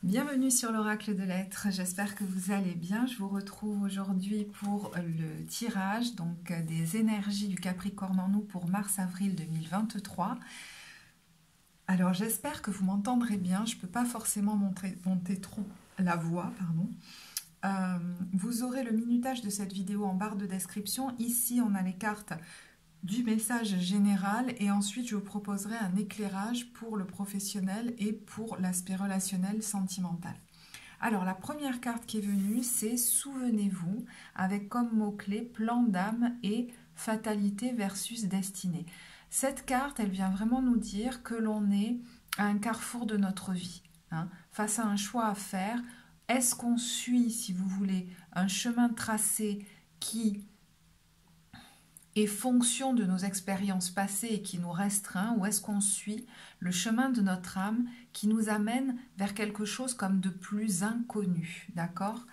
Bienvenue sur l'Oracle de l'Être, j'espère que vous allez bien. Je vous retrouve aujourd'hui pour le tirage des énergies du Capricorne en nous pour mars-avril 2023. Alors j'espère que vous m'entendrez bien, je ne peux pas forcément monter trop la voix, pardon. Vous aurez le minutage de cette vidéo en barre de description. Ici on a les cartes du message général et ensuite je vous proposerai un éclairage pour le professionnel et pour l'aspect relationnel sentimental. Alors la première carte qui est venue, c'est souvenez-vous, avec comme mot-clé plan d'âme et fatalité versus destinée. Cette carte, elle vient vraiment nous dire que l'on est à un carrefour de notre vie, face à un choix à faire. Est-ce qu'on suit, si vous voulez, un chemin tracé qui est fonction de nos expériences passées et qui nous restreint, ou est-ce qu'on suit le chemin de notre âme qui nous amène vers quelque chose comme de plus inconnu, d'accord?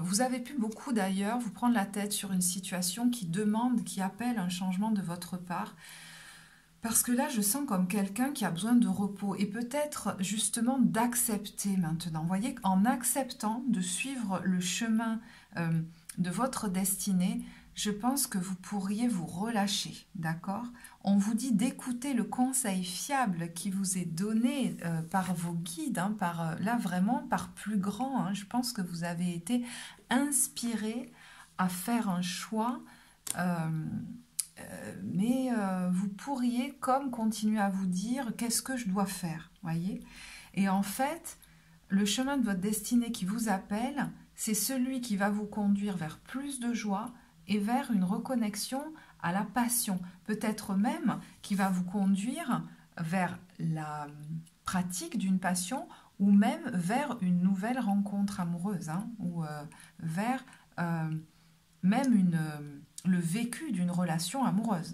Vous avez pu beaucoup d'ailleurs vous prendre la tête sur une situation qui demande, qui appelle un changement de votre part, parce que là je sens comme quelqu'un qui a besoin de repos et peut-être justement d'accepter maintenant. Vous voyez, en acceptant de suivre le chemin de votre destinée, je pense que vous pourriez vous relâcher, d'accord? On vous dit d'écouter le conseil fiable qui vous est donné par vos guides, là vraiment par plus grand. Je pense que vous avez été inspiré à faire un choix, mais vous pourriez comme continuer à vous dire qu'est-ce que je dois faire, voyez? Et en fait, le chemin de votre destinée qui vous appelle, c'est celui qui va vous conduire vers plus de joie, et vers une reconnexion à la passion. Peut-être même qui va vous conduire vers la pratique d'une passion ou même vers une nouvelle rencontre amoureuse, ou vers même le vécu d'une relation amoureuse.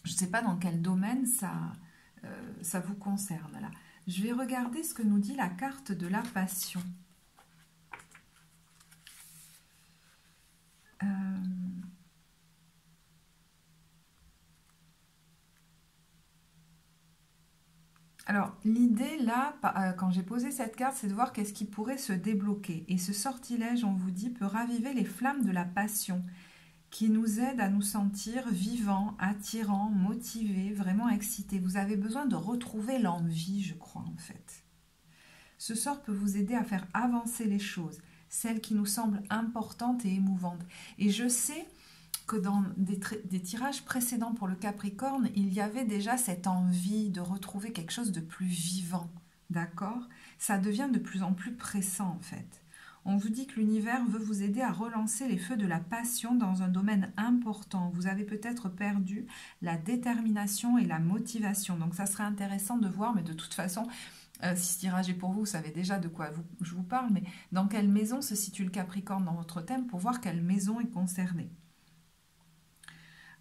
Je ne sais pas dans quel domaine ça vous concerne là. Je vais regarder ce que nous dit la carte de la passion. Alors, l'idée là, quand j'ai posé cette carte, c'est de voir qu'est-ce qui pourrait se débloquer. Et ce sortilège, on vous dit, peut raviver les flammes de la passion qui nous aide à nous sentir vivants, attirants, motivés, vraiment excités. Vous avez besoin de retrouver l'envie, je crois, en fait. Ce sort peut vous aider à faire avancer les choses, celles qui nous semblent importantes et émouvantes. Et je sais que dans des tirages précédents pour le Capricorne, il y avait déjà cette envie de retrouver quelque chose de plus vivant, d'accord? Ça devient de plus en plus pressant en fait. On vous dit que l'univers veut vous aider à relancer les feux de la passion dans un domaine important. Vous avez peut-être perdu la détermination et la motivation, donc ça serait intéressant de voir, mais de toute façon, si ce tirage est pour vous, vous savez déjà de quoi je vous parle, mais dans quelle maison se situe le Capricorne dans votre thème pour voir quelle maison est concernée.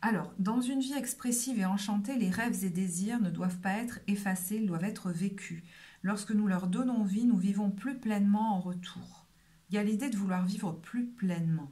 Alors, dans une vie expressive et enchantée, les rêves et désirs ne doivent pas être effacés, ils doivent être vécus. Lorsque nous leur donnons vie, nous vivons plus pleinement en retour. Il y a l'idée de vouloir vivre plus pleinement.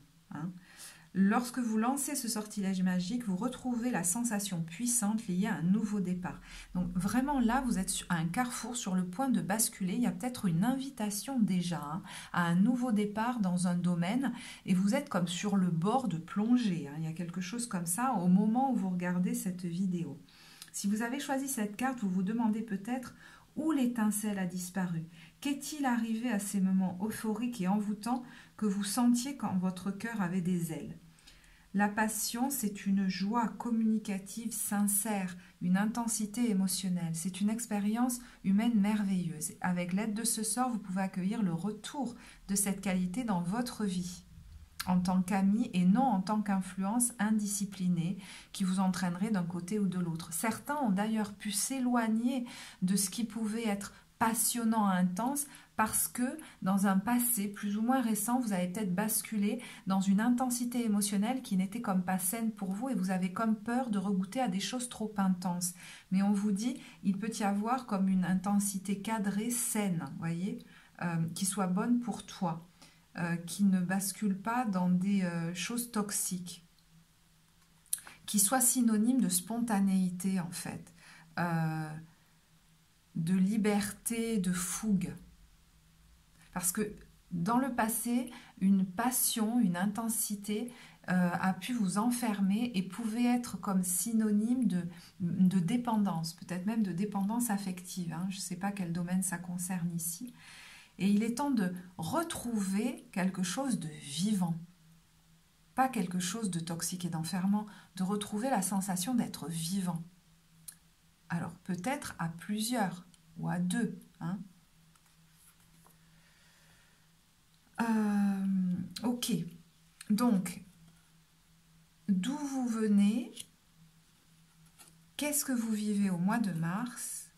Lorsque vous lancez ce sortilège magique, vous retrouvez la sensation puissante liée à un nouveau départ. Donc vraiment là, vous êtes à un carrefour sur le point de basculer. Il y a peut-être une invitation déjà à un nouveau départ dans un domaine et vous êtes comme sur le bord de plonger. Il y a quelque chose comme ça au moment où vous regardez cette vidéo. Si vous avez choisi cette carte, vous vous demandez peut-être où l'étincelle a disparu. Qu'est-il arrivé à ces moments euphoriques et envoûtants que vous sentiez quand votre cœur avait des ailes? La passion, c'est une joie communicative sincère, une intensité émotionnelle. C'est une expérience humaine merveilleuse. Avec l'aide de ce sort, vous pouvez accueillir le retour de cette qualité dans votre vie, en tant qu'ami et non en tant qu'influence indisciplinée qui vous entraînerait d'un côté ou de l'autre. Certains ont d'ailleurs pu s'éloigner de ce qui pouvait être passionnant, intense, parce que dans un passé plus ou moins récent, vous avez peut-être basculé dans une intensité émotionnelle qui n'était comme pas saine pour vous et vous avez comme peur de regoûter à des choses trop intenses. Mais on vous dit, il peut y avoir comme une intensité cadrée, saine, voyez, qui soit bonne pour toi, qui ne bascule pas dans des choses toxiques, qui soit synonyme de spontanéité en fait, de liberté, de fougue. Parce que dans le passé, une passion, une intensité a pu vous enfermer et pouvait être comme synonyme de dépendance, peut-être même de dépendance affective, hein. Je ne sais pas quel domaine ça concerne ici. Et il est temps de retrouver quelque chose de vivant, pas quelque chose de toxique et d'enfermant, de retrouver la sensation d'être vivant. Alors peut-être à plusieurs ou à deux, hein. Ok, donc d'où vous venez, qu'est-ce que vous vivez au mois de mars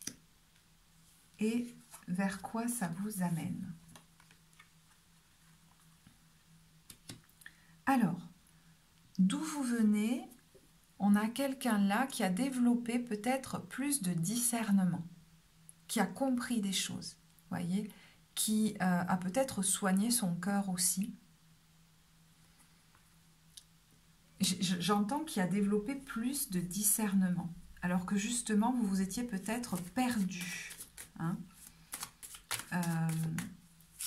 et vers quoi ça vous amène. Alors, d'où vous venez, on a quelqu'un là qui a développé peut-être plus de discernement, qui a compris des choses, voyez, qui a peut-être soigné son cœur aussi. J'entends qu'il a développé plus de discernement, alors que justement, vous vous étiez peut-être perdu. Hein.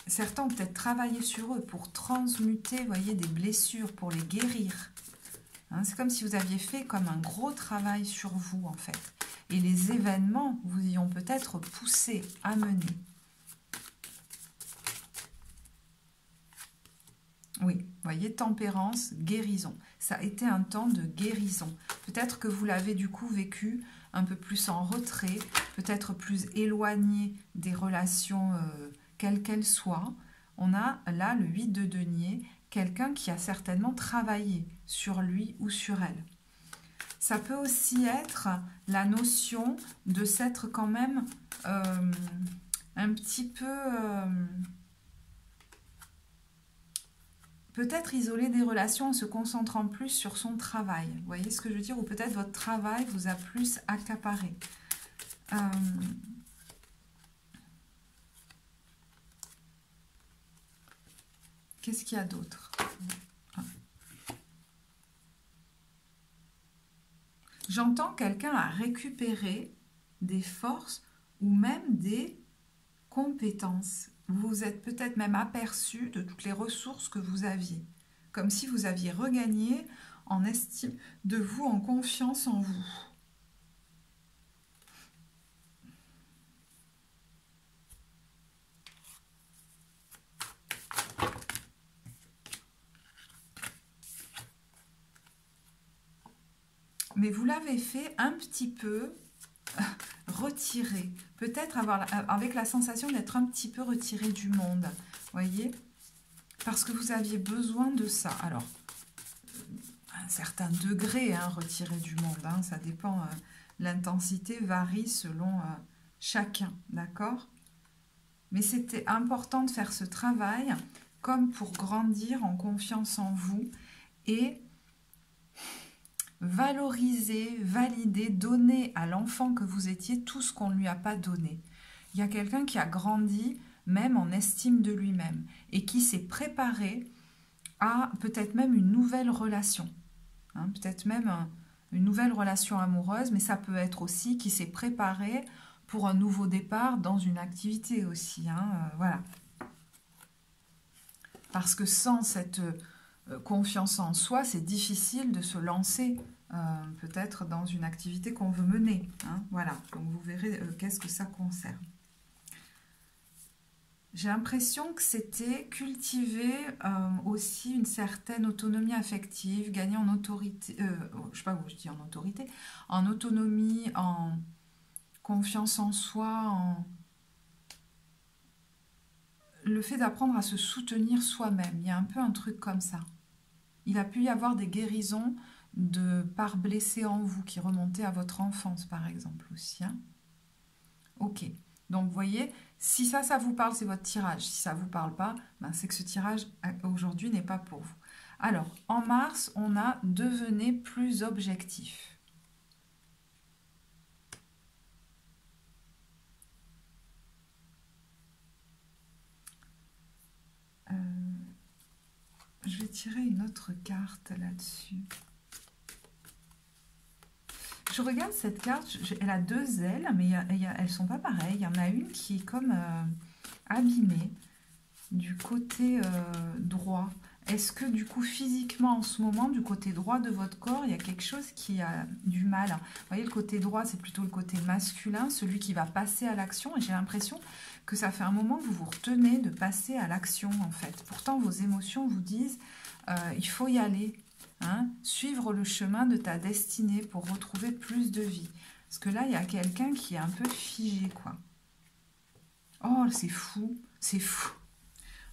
Certains ont peut-être travaillé sur eux pour transmuter, voyez, des blessures, pour les guérir. Hein, c'est comme si vous aviez fait comme un gros travail sur vous, en fait. Et les événements vous y ont peut-être poussé, amené. Oui, voyez, tempérance, guérison. Ça a été un temps de guérison. Peut-être que vous l'avez du coup vécu un peu plus en retrait, peut-être plus éloigné des relations quelles qu'elles soient. On a là le 8 de denier, quelqu'un qui a certainement travaillé sur lui ou sur elle. Ça peut aussi être la notion de s'être quand même un petit peu... peut-être isoler des relations en se concentrant plus sur son travail. Vous voyez ce que je veux dire? Ou peut-être votre travail vous a plus accaparé. Qu'est-ce qu'il y a d'autre? J'entends quelqu'un a récupéré des forces ou même des compétences. Vous vous êtes peut-être même aperçu de toutes les ressources que vous aviez. Comme si vous aviez regagné en estime de vous, en confiance en vous. Mais vous l'avez fait un petit peu retiré. Peut-être avec la sensation d'être un petit peu retiré du monde. Voyez? Parce que vous aviez besoin de ça. Alors, à un certain degré, hein, retiré du monde. Hein, ça dépend. L'intensité varie selon chacun. D'accord? Mais c'était important de faire ce travail comme pour grandir en confiance en vous et valoriser, valider, donner à l'enfant que vous étiez tout ce qu'on ne lui a pas donné. Il y a quelqu'un qui a grandi même en estime de lui-même et qui s'est préparé à peut-être même une nouvelle relation. Hein, peut-être même une nouvelle relation amoureuse, mais ça peut être aussi qui s'est préparé pour un nouveau départ dans une activité aussi. Hein, voilà. Parce que sans cette confiance en soi, c'est difficile de se lancer peut-être dans une activité qu'on veut mener. Hein, voilà, donc vous verrez qu'est-ce que ça concerne. J'ai l'impression que c'était cultiver aussi une certaine autonomie affective, gagner en autorité, je ne sais pas où je dis en autorité, en autonomie, en confiance en soi, le fait d'apprendre à se soutenir soi-même. Il y a un peu un truc comme ça. Il a pu y avoir des guérisons de parts blessées en vous qui remontaient à votre enfance, par exemple, aussi. Hein. Ok. Donc, vous voyez, si ça vous parle, c'est votre tirage. Si ça ne vous parle pas, ben, c'est que ce tirage, aujourd'hui, n'est pas pour vous. Alors, en mars, on a « Devenez plus objectif ». Je vais tirer une autre carte là-dessus. Je regarde cette carte, elle a deux ailes, mais elles ne sont pas pareilles. Il y en a une qui est comme abîmée. du côté droit. Est-ce que du coup physiquement en ce moment, du côté droit de votre corps, il y a quelque chose qui a du mal? Vous voyez, le côté droit, c'est plutôt le côté masculin, celui qui va passer à l'action. Et j'ai l'impression que ça fait un moment que vous vous retenez de passer à l'action en fait. Pourtant, vos émotions vous disent il faut y aller, hein, suivre le chemin de ta destinée pour retrouver plus de vie. Parce que là, il y a quelqu'un qui est un peu figé, quoi. Oh, c'est fou, c'est fou.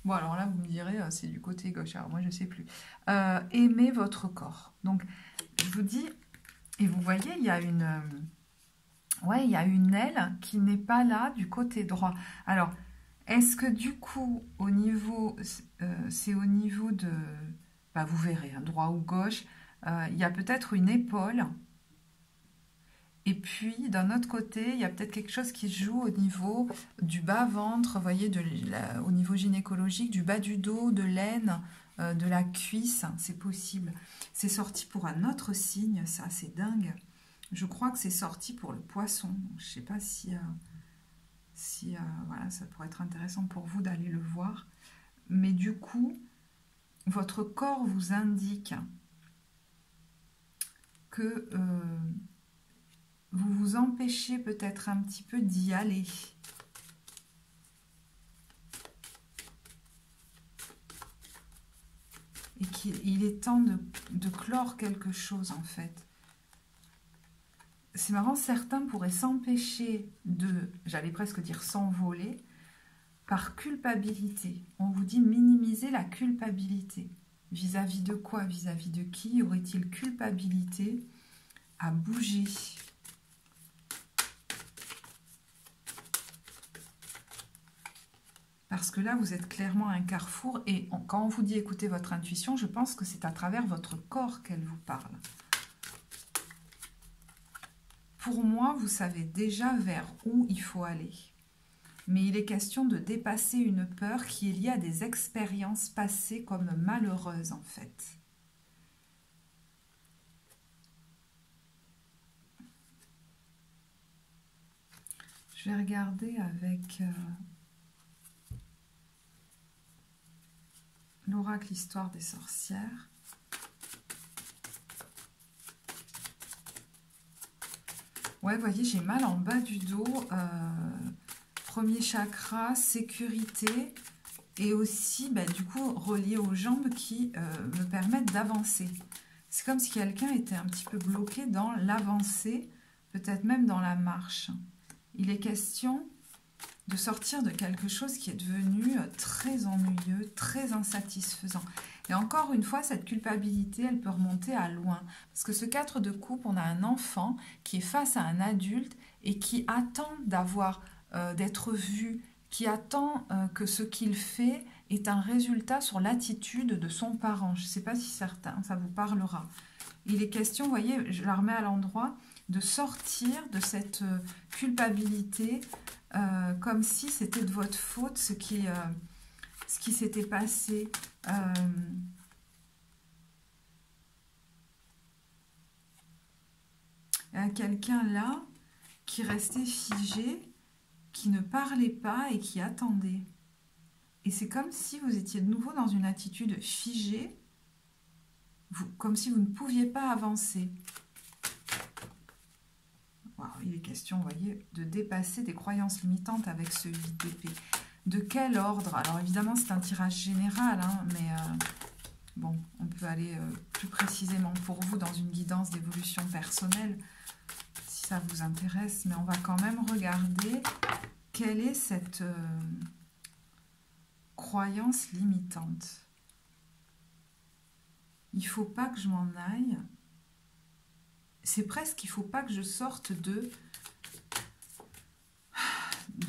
Bon, alors là, vous me direz, c'est du côté gauche. Alors moi, je ne sais plus. Aimez votre corps. Donc, je vous dis, et vous voyez, il y a une... ouais, il y a une aile qui n'est pas là du côté droit. Alors, est-ce que du coup, au niveau... c'est au niveau de... bah, vous verrez, hein, droit ou gauche. Il y a peut-être une épaule. Et puis, d'un autre côté, il y a peut-être quelque chose qui se joue au niveau du bas-ventre, vous voyez, au niveau gynécologique, du bas du dos, de l'aine, de la cuisse, c'est possible. C'est sorti pour un autre signe, ça, c'est dingue. Je crois que c'est sorti pour le poisson. Je ne sais pas si voilà, ça pourrait être intéressant pour vous d'aller le voir. Mais du coup, votre corps vous indique que... vous vous empêchez peut-être un petit peu d'y aller. Et qu'il est temps de clore quelque chose en fait. C'est marrant, certains pourraient s'empêcher de, j'allais presque dire s'envoler, par culpabilité. On vous dit minimiser la culpabilité. Vis-à-vis de quoi? Vis-à-vis de qui aurait-il culpabilité à bouger? Parce que là, vous êtes clairement à un carrefour et quand on vous dit écoutez votre intuition, je pense que c'est à travers votre corps qu'elle vous parle. Pour moi, vous savez déjà vers où il faut aller. Mais il est question de dépasser une peur qui est liée à des expériences passées comme malheureuses en fait. Je vais regarder avec... l'oracle Histoire des sorcières. Ouais, vous voyez, j'ai mal en bas du dos. Premier chakra, sécurité. Et aussi, bah, du coup, relié aux jambes qui me permettent d'avancer. C'est comme si quelqu'un était un petit peu bloqué dans l'avancée, peut-être même dans la marche. Il est question de sortir de quelque chose qui est devenu très ennuyeux, très insatisfaisant. Et encore une fois, cette culpabilité, elle peut remonter à loin. Parce que ce 4 de coupe, on a un enfant qui est face à un adulte et qui attend d'être vu, qui attend que ce qu'il fait est un résultat sur l'attitude de son parent. Je ne sais pas si certains, ça vous parlera. Il est question, vous voyez, je la remets à l'endroit, de sortir de cette culpabilité comme si c'était de votre faute ce qui s'était passé. Il y a quelqu'un là qui restait figé, qui ne parlait pas et qui attendait. Et c'est comme si vous étiez de nouveau dans une attitude figée, comme si vous ne pouviez pas avancer. Wow, il est question, vous voyez, de dépasser des croyances limitantes avec ce 8 d'épée. De quel ordre? Alors évidemment, c'est un tirage général, hein, mais bon, on peut aller plus précisément pour vous dans une guidance d'évolution personnelle, si ça vous intéresse. Mais on va quand même regarder quelle est cette croyance limitante. Il ne faut pas que je m'en aille. C'est presque qu'il ne faut pas que je sorte de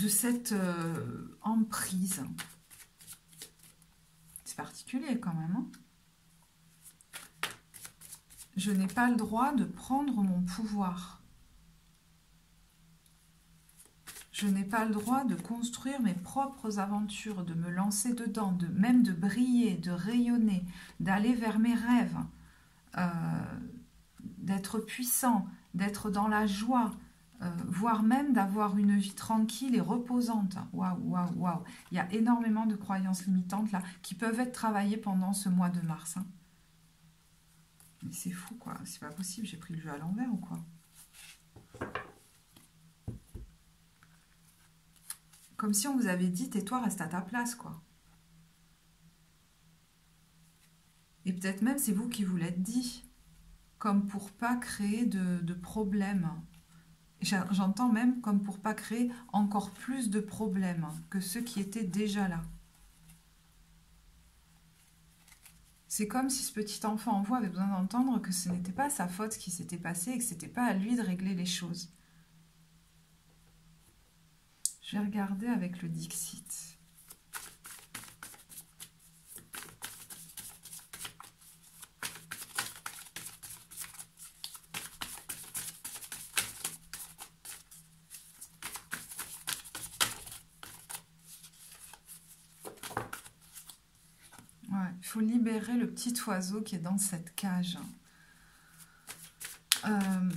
cette emprise. C'est particulier quand même. Hein, je n'ai pas le droit de prendre mon pouvoir. Je n'ai pas le droit de construire mes propres aventures, de me lancer dedans, même de briller, de rayonner, d'aller vers mes rêves. D'être puissant, d'être dans la joie, voire même d'avoir une vie tranquille et reposante. Waouh, waouh, waouh. Il y a énormément de croyances limitantes là qui peuvent être travaillées pendant ce mois de mars. Hein. Mais c'est fou quoi, c'est pas possible, j'ai pris le jeu à l'envers ou quoi? Comme si on vous avait dit, tais-toi, reste à ta place quoi. Et peut-être même c'est vous qui vous l'êtes dit, comme pour pas créer de problèmes. J'entends même comme pour pas créer encore plus de problèmes que ceux qui étaient déjà là. C'est comme si ce petit enfant en vous avait besoin d'entendre que ce n'était pas sa faute ce qui s'était passé et que ce n'était pas à lui de régler les choses. Je vais regarder avec le Dixit. Il faut libérer le petit oiseau qui est dans cette cage.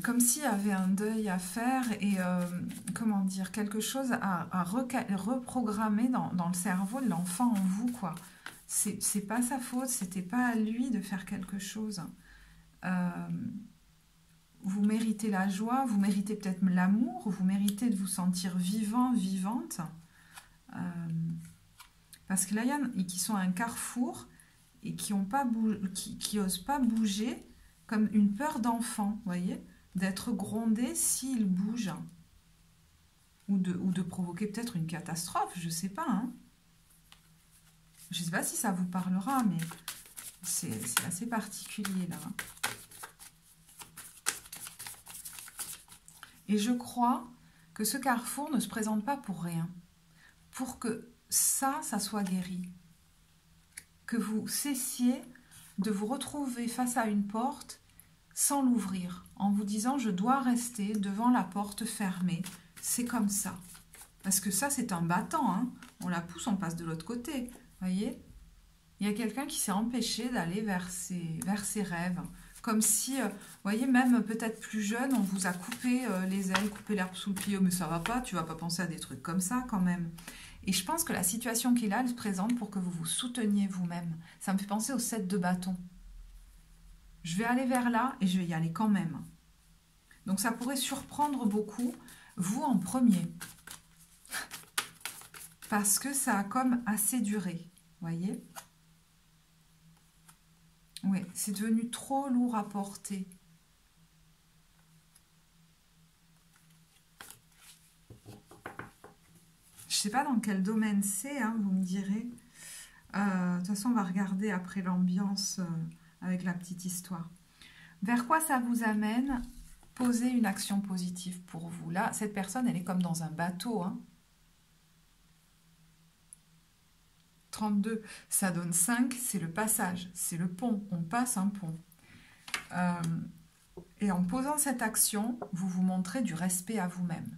Comme s'il y avait un deuil à faire et, comment dire, quelque chose à reprogrammer dans le cerveau de l'enfant en vous, quoi. C'est pas sa faute, c'était pas à lui de faire quelque chose. Vous méritez la joie, vous méritez peut-être l'amour, vous méritez de vous sentir vivant, vivante. Parce que là, il y en a qui sont à un carrefour et qui osent pas bouger, comme une peur d'enfant, vous voyez, d'être grondé s'ils bougent, ou de provoquer peut-être une catastrophe, je sais pas. Hein. Je sais pas si ça vous parlera, mais c'est assez particulier là. Et je crois que ce carrefour ne se présente pas pour rien, pour que ça soit guéri. Que vous cessiez de vous retrouver face à une porte sans l'ouvrir, en vous disant « je dois rester devant la porte fermée, c'est comme ça ». Parce que ça, c'est un battant, hein. On la pousse, on passe de l'autre côté, voyez. Il y a quelqu'un qui s'est empêché d'aller vers ses rêves, comme si, vous voyez, même peut-être plus jeune, on vous a coupé les ailes, coupé l'herbe sous le pied, mais ça va pas, tu vas pas penser à des trucs comme ça quand même. Et je pense que la situation qu'il a, elle se présente pour que vous vous souteniez vous-même. Ça me fait penser au 7 de bâton. Je vais aller vers là et je vais y aller quand même. Donc ça pourrait surprendre beaucoup, vous en premier. Parce que ça a comme assez duré, voyez. Oui, c'est devenu trop lourd à porter. Je ne sais pas dans quel domaine c'est, hein, vous me direz. De toute façon, on va regarder après l'ambiance avec la petite histoire. Vers quoi ça vous amène? Posez une action positive pour vous. Là, cette personne, elle est comme dans un bateau. Hein. 32, ça donne 5, c'est le passage, c'est le pont. On passe un pont. Et en posant cette action, vous vous montrez du respect à vous-même.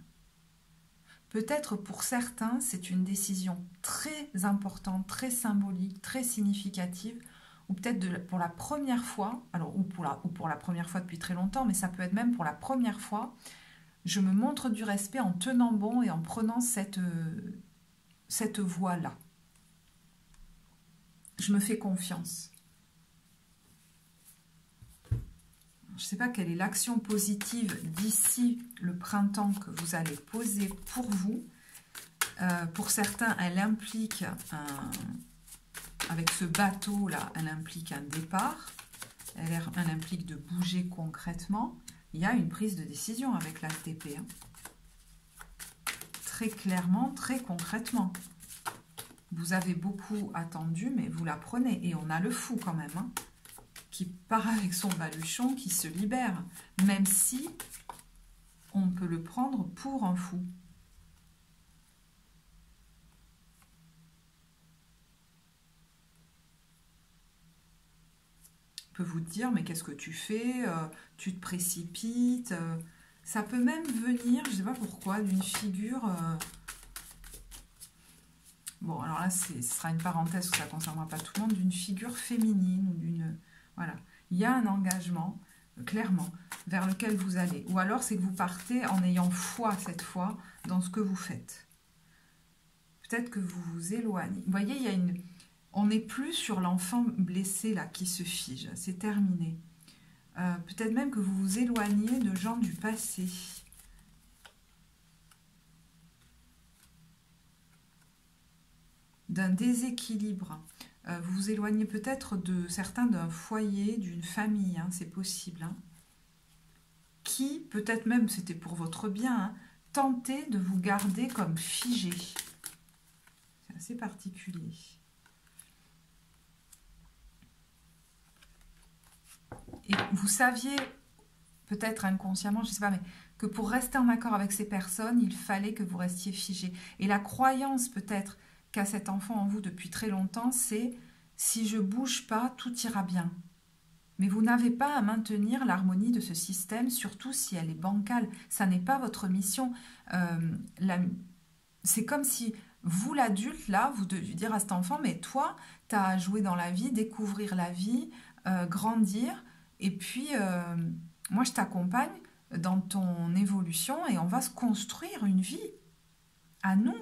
Peut-être pour certains, c'est une décision très importante, très symbolique, très significative, ou peut-être pour la première fois, alors ou pour la première fois depuis très longtemps, mais ça peut être même pour la première fois, je me montre du respect en tenant bon et en prenant cette voie-là. Je me fais confiance. Je ne sais pas quelle est l'action positive d'ici le printemps que vous allez poser pour vous. Pour certains, elle implique, avec ce bateau-là, elle implique un départ. Elle implique de bouger concrètement. Il y a une prise de décision avec l'ATP. Hein. Très clairement, très concrètement. Vous avez beaucoup attendu, mais vous la prenez. Et on a le fou quand même, hein, qui part avec son baluchon, qui se libère, même si on peut le prendre pour un fou. On peut vous dire, mais qu'est-ce que tu fais? Tu te précipites. Ça peut même venir, je ne sais pas pourquoi, d'une figure... Bon, alors là, ce sera une parenthèse, ça ne concernera pas tout le monde, d'une figure féminine ou d'une... Voilà. Il y a un engagement, clairement. vers lequel vous allez. Ou alors, c'est que vous partez en ayant foi cette fois dans ce que vous faites. Peut-être que vous vous éloignez. Vous voyez, il y a une... On n'est plus sur l'enfant blessé là qui se fige. C'est terminé. Peut-être même que vous vous éloignez de gens du passé. D'un déséquilibre. Vous vous éloignez peut-être de certains d'un foyer, d'une famille, hein, c'est possible. Hein, qui, peut-être même, c'était pour votre bien, hein, tentait de vous garder comme figé. C'est assez particulier. Et vous saviez, peut-être inconsciemment, je ne sais pas, mais que pour rester en accord avec ces personnes, il fallait que vous restiez figé. Et la croyance, peut-être, qu'a cet enfant en vous depuis très longtemps, c'est « si je ne bouge pas, tout ira bien ». Mais vous n'avez pas à maintenir l'harmonie de ce système, surtout si elle est bancale. Ça n'est pas votre mission. C'est comme si vous, l'adulte, là, vous deviez dire à cet enfant « mais toi, tu as à jouer dans la vie, découvrir la vie, grandir, et puis moi, je t'accompagne dans ton évolution et on va se construire une vie à nous ».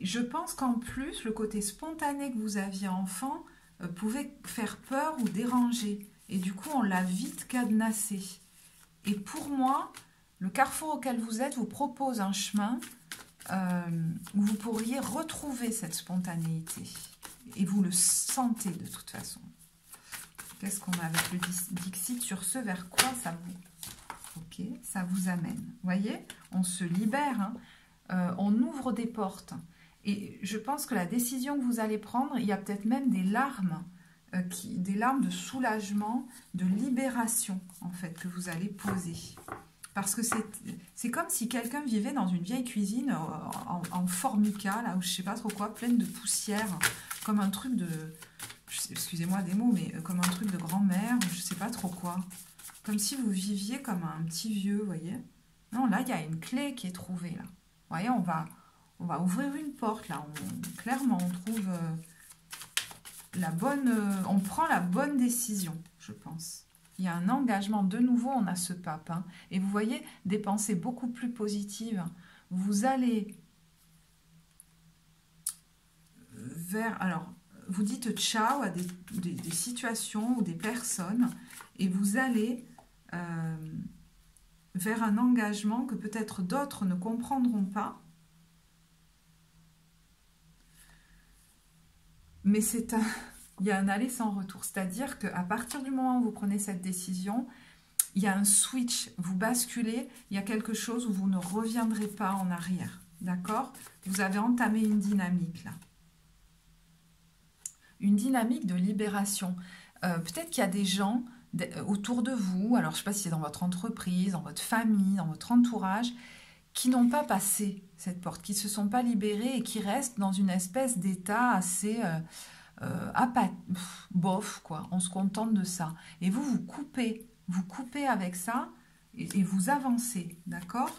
Je pense qu'en plus, le côté spontané que vous aviez enfant pouvait faire peur ou déranger. Et du coup, on l'a vite cadenassé. Et pour moi, le carrefour auquel vous êtes vous propose un chemin où vous pourriez retrouver cette spontanéité. Et vous le sentez de toute façon. Qu'est-ce qu'on a avec le Dixit sur ce vers quoi ça vous... Ok, ça vous amène. Vous voyez, on se libère, hein, on ouvre des portes. Et je pense que la décision que vous allez prendre, il y a peut-être même des larmes, des larmes de soulagement, de libération, en fait, que vous allez poser. Parce que c'est comme si quelqu'un vivait dans une vieille cuisine en formica, là, ou je ne sais pas trop quoi, pleine de poussière, comme un truc de... Excusez-moi des mots, mais comme un truc de grand-mère, je ne sais pas trop quoi. Comme si vous viviez comme un petit vieux, vous voyez. Non, là, il y a une clé qui est trouvée, là. Vous voyez, on va ouvrir une porte, là. Clairement, on trouve la bonne... on prend la bonne décision, je pense. Il y a un engagement. De nouveau, on a ce pape. Hein. Et vous voyez, des pensées beaucoup plus positives. Vous allez vers... Alors, vous dites ciao à des situations ou des personnes et vous allez vers un engagement que peut-être d'autres ne comprendront pas. Mais il y a un aller sans retour. C'est-à-dire qu'à partir du moment où vous prenez cette décision, il y a un switch, vous basculez, il y a quelque chose où vous ne reviendrez pas en arrière. D'accord? Vous avez entamé une dynamique là. Une dynamique de libération. Peut-être qu'il y a des gens autour de vous, alors je ne sais pas si c'est dans votre entreprise, dans votre famille, dans votre entourage, qui n'ont pas passé cette porte, qui ne se sont pas libérés et qui restent dans une espèce d'état assez bof, quoi. On se contente de ça. Et vous coupez avec ça et vous avancez, d'accord?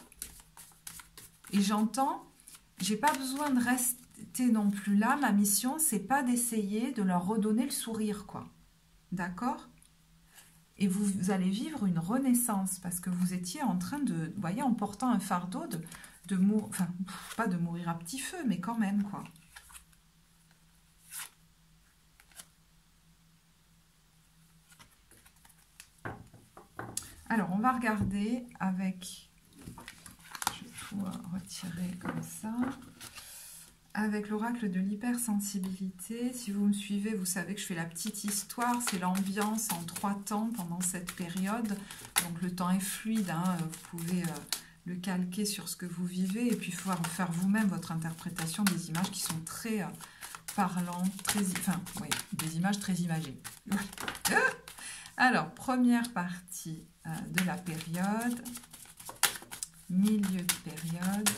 Et j'entends, j'ai pas besoin de rester non plus là, ma mission, c'est pas d'essayer de leur redonner le sourire, quoi. D'accord? Et vous allez vivre une renaissance, parce que vous étiez en train de, vous voyez, en portant un fardeau de mourir, enfin, pas de mourir à petit feu, mais quand même, quoi. Alors, on va regarder avec, je vais tout retirer comme ça. Avec l'oracle de l'hypersensibilité, si vous me suivez, vous savez que je fais la petite histoire, c'est l'ambiance en 3 temps pendant cette période. Donc le temps est fluide, hein, vous pouvez le calquer sur ce que vous vivez et puis faire vous-même votre interprétation des images qui sont très parlantes, oui, des images très imagées. Alors, première partie de la période, milieu de période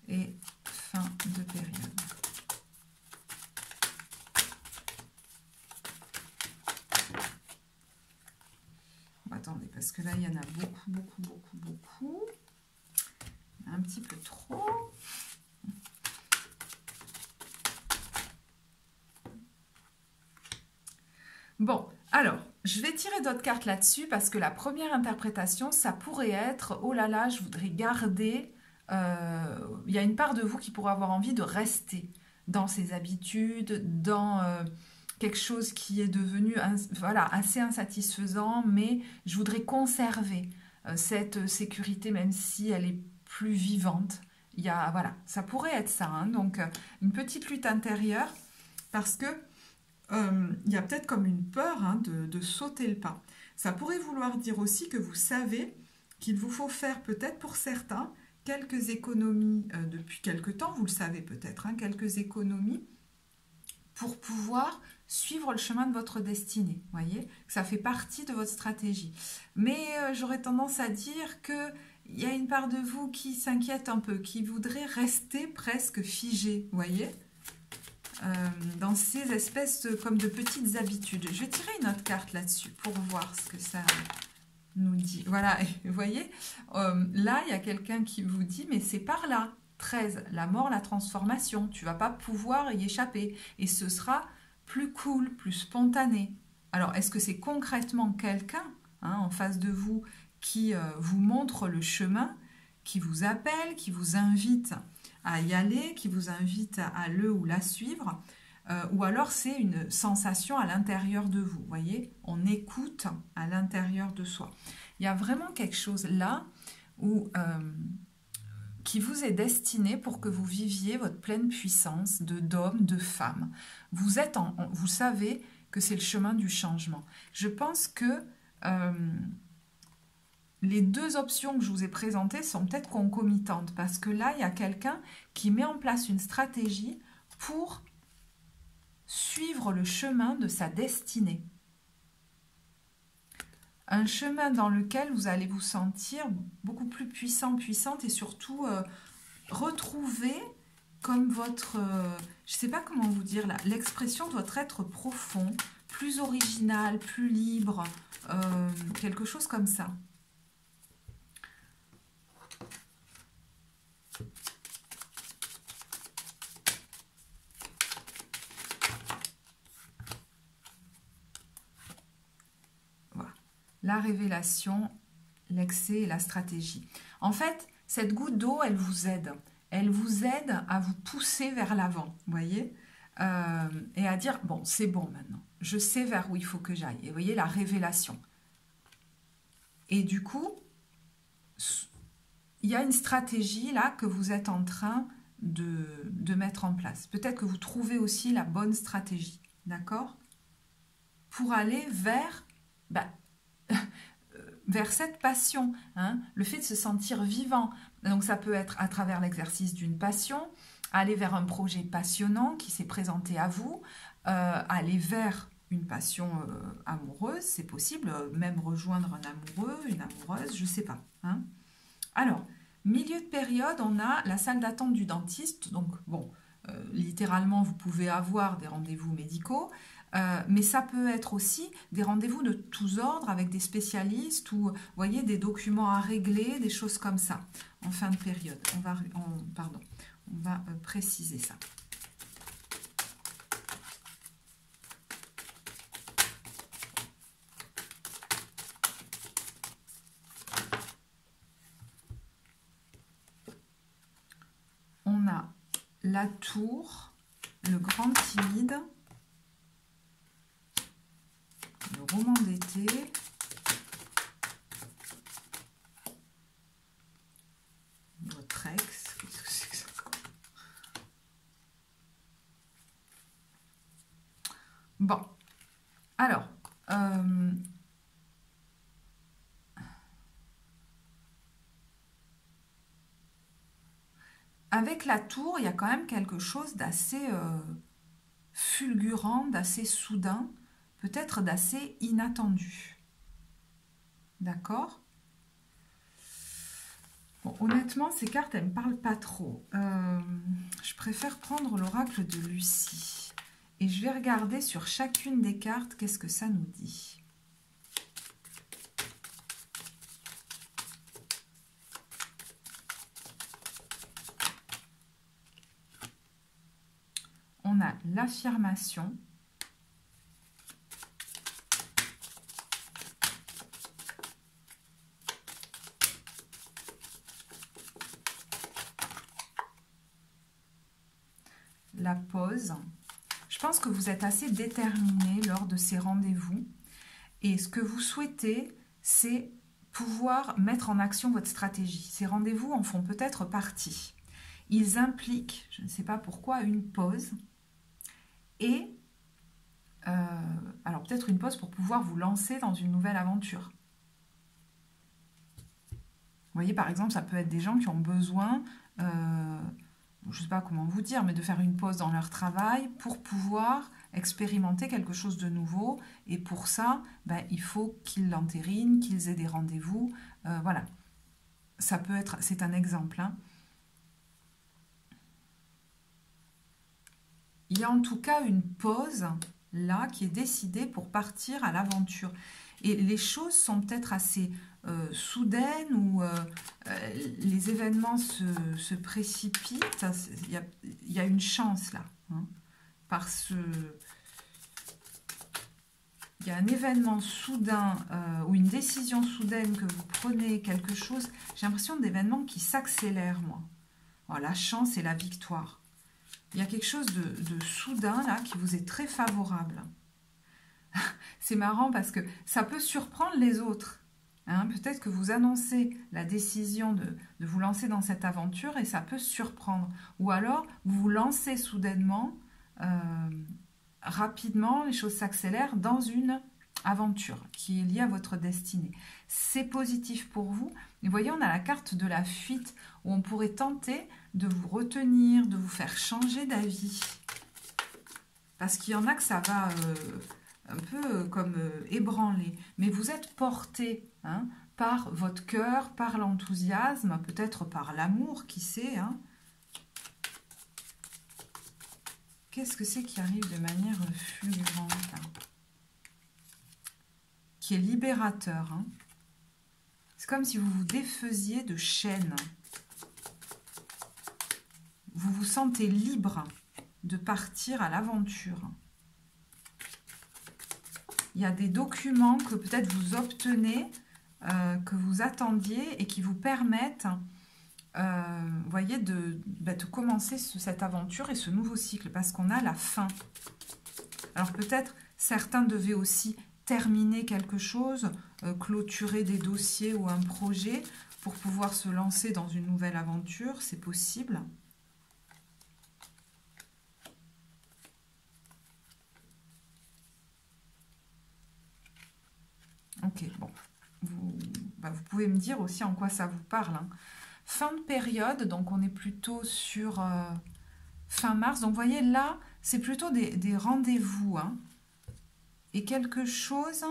et fin de période. Bon, attendez, parce que là, il y en a beaucoup. Un petit peu trop. Bon, alors, je vais tirer d'autres cartes là-dessus parce que la première interprétation, ça pourrait être, oh là là, je voudrais garder, il y a une part de vous qui pourrait avoir envie de rester dans ses habitudes, dans quelque chose qui est devenu voilà, assez insatisfaisant, mais je voudrais conserver cette sécurité même si elle est plus vivante. Il y a, voilà, ça pourrait être ça, hein, donc une petite lutte intérieure parce que il y a peut-être comme une peur hein, de sauter le pas. Ça pourrait vouloir dire aussi que vous savez qu'il vous faut faire peut-être pour certains quelques économies depuis quelque temps, vous le savez peut-être, hein, quelques économies pour pouvoir suivre le chemin de votre destinée. Vous voyez, ça fait partie de votre stratégie. Mais j'aurais tendance à dire que il y a une part de vous qui s'inquiète un peu, qui voudrait rester presque figé, vous voyez, dans ces espèces comme de petites habitudes. Je vais tirer une autre carte là-dessus pour voir ce que ça nous dit. Voilà, vous voyez, là, il y a quelqu'un qui vous dit, mais c'est par là. 13, la mort, la transformation. Tu vas pas pouvoir y échapper. Et ce sera plus cool, plus spontané. Alors, est-ce que c'est concrètement quelqu'un hein, en face de vous qui vous montre le chemin, qui vous appelle, qui vous invite à y aller, qui vous invite à le ou la suivre, ou alors c'est une sensation à l'intérieur de vous, voyez, on écoute à l'intérieur de soi. Il y a vraiment quelque chose là où, qui vous est destiné pour que vous viviez votre pleine puissance d'homme, de femme. Vous savez que c'est le chemin du changement. Je pense que les deux options que je vous ai présentées sont peut-être concomitantes parce que là, il y a quelqu'un qui met en place une stratégie pour suivre le chemin de sa destinée. Un chemin dans lequel vous allez vous sentir beaucoup plus puissant, puissante et surtout retrouver comme votre, je ne sais pas comment vous dire là, l'expression de votre être profond, plus original, plus libre, quelque chose comme ça. La révélation, l'excès et la stratégie. En fait, cette goutte d'eau, elle vous aide. Elle vous aide à vous pousser vers l'avant, vous voyez, et à dire, bon, c'est bon maintenant. Je sais vers où il faut que j'aille. Et vous voyez, la révélation. Et du coup, il y a une stratégie là que vous êtes en train de mettre en place. Peut-être que vous trouvez aussi la bonne stratégie, d'accord? Pour aller vers... vers cette passion, hein, le fait de se sentir vivant. Donc ça peut être à travers l'exercice d'une passion, aller vers un projet passionnant qui s'est présenté à vous, aller vers une passion amoureuse, c'est possible, même rejoindre un amoureux, une amoureuse, je ne sais pas. Hein. Alors, milieu de période, on a la salle d'attente du dentiste, donc bon, littéralement vous pouvez avoir des rendez-vous médicaux, mais ça peut être aussi des rendez-vous de tous ordres avec des spécialistes ou, vous voyez, des documents à régler, des choses comme ça, en fin de période. On va préciser ça. On a la tour, le grand timide, le roman d'été, votre ex, qu'est-ce que c'est que ça? Bon, alors, avec la tour, il y a quand même quelque chose d'assez fulgurant, d'assez soudain, peut-être d'assez inattendu. D'accord? Bon, honnêtement, ces cartes, elles ne me parlent pas trop. Je préfère prendre l'oracle de Lucie. Et je vais regarder sur chacune des cartes, qu'est-ce que ça nous dit. On a l'affirmation. la pause. Je pense que vous êtes assez déterminé lors de ces rendez-vous. Et ce que vous souhaitez, c'est pouvoir mettre en action votre stratégie. Ces rendez-vous en font peut-être partie. Ils impliquent, je ne sais pas pourquoi, une pause. Et, alors peut-être une pause pour pouvoir vous lancer dans une nouvelle aventure. Vous voyez, par exemple, ça peut être des gens qui ont besoin, je ne sais pas comment vous dire, mais de faire une pause dans leur travail pour pouvoir expérimenter quelque chose de nouveau. Et pour ça, ben, il faut qu'ils l'entérinent, qu'ils aient des rendez-vous. Voilà, ça peut être, c'est un exemple. Hein. Il y a en tout cas une pause là qui est décidée pour partir à l'aventure. Et les choses sont peut-être assez soudaines ou les événements se précipitent. Il y a une chance là. Hein, parce il y a un événement soudain ou une décision soudaine que vous prenez quelque chose. J'ai l'impression d'événements qui s'accélèrent, moi. Oh, la chance et la victoire. Il y a quelque chose de soudain là qui vous est très favorable. C'est marrant parce que ça peut surprendre les autres. Hein, peut-être que vous annoncez la décision de vous lancer dans cette aventure et ça peut surprendre. Ou alors, vous vous lancez soudainement, rapidement, les choses s'accélèrent dans une aventure qui est liée à votre destinée. C'est positif pour vous. Et vous voyez, on a la carte de la fuite où on pourrait tenter de vous retenir, de vous faire changer d'avis. Parce qu'il y en a que ça va... un peu comme ébranlé, mais vous êtes porté hein, par votre cœur, par l'enthousiasme, peut-être par l'amour, qui sait. Hein. Qu'est-ce que c'est qui arrive de manière fulgurante hein, qui est libérateur. Hein. C'est comme si vous vous défaisiez de chaînes. Vous vous sentez libre de partir à l'aventure. Il y a des documents que peut-être vous obtenez, que vous attendiez et qui vous permettent, vous voyez, de commencer cette aventure et ce nouveau cycle parce qu'on a la fin. Alors peut-être certains devaient aussi terminer quelque chose, clôturer des dossiers ou un projet pour pouvoir se lancer dans une nouvelle aventure, c'est possible. Ok, bon, vous pouvez me dire aussi en quoi ça vous parle. Hein. Fin de période, donc on est plutôt sur fin mars. Donc vous voyez là, c'est plutôt des rendez-vous. Hein, et quelque chose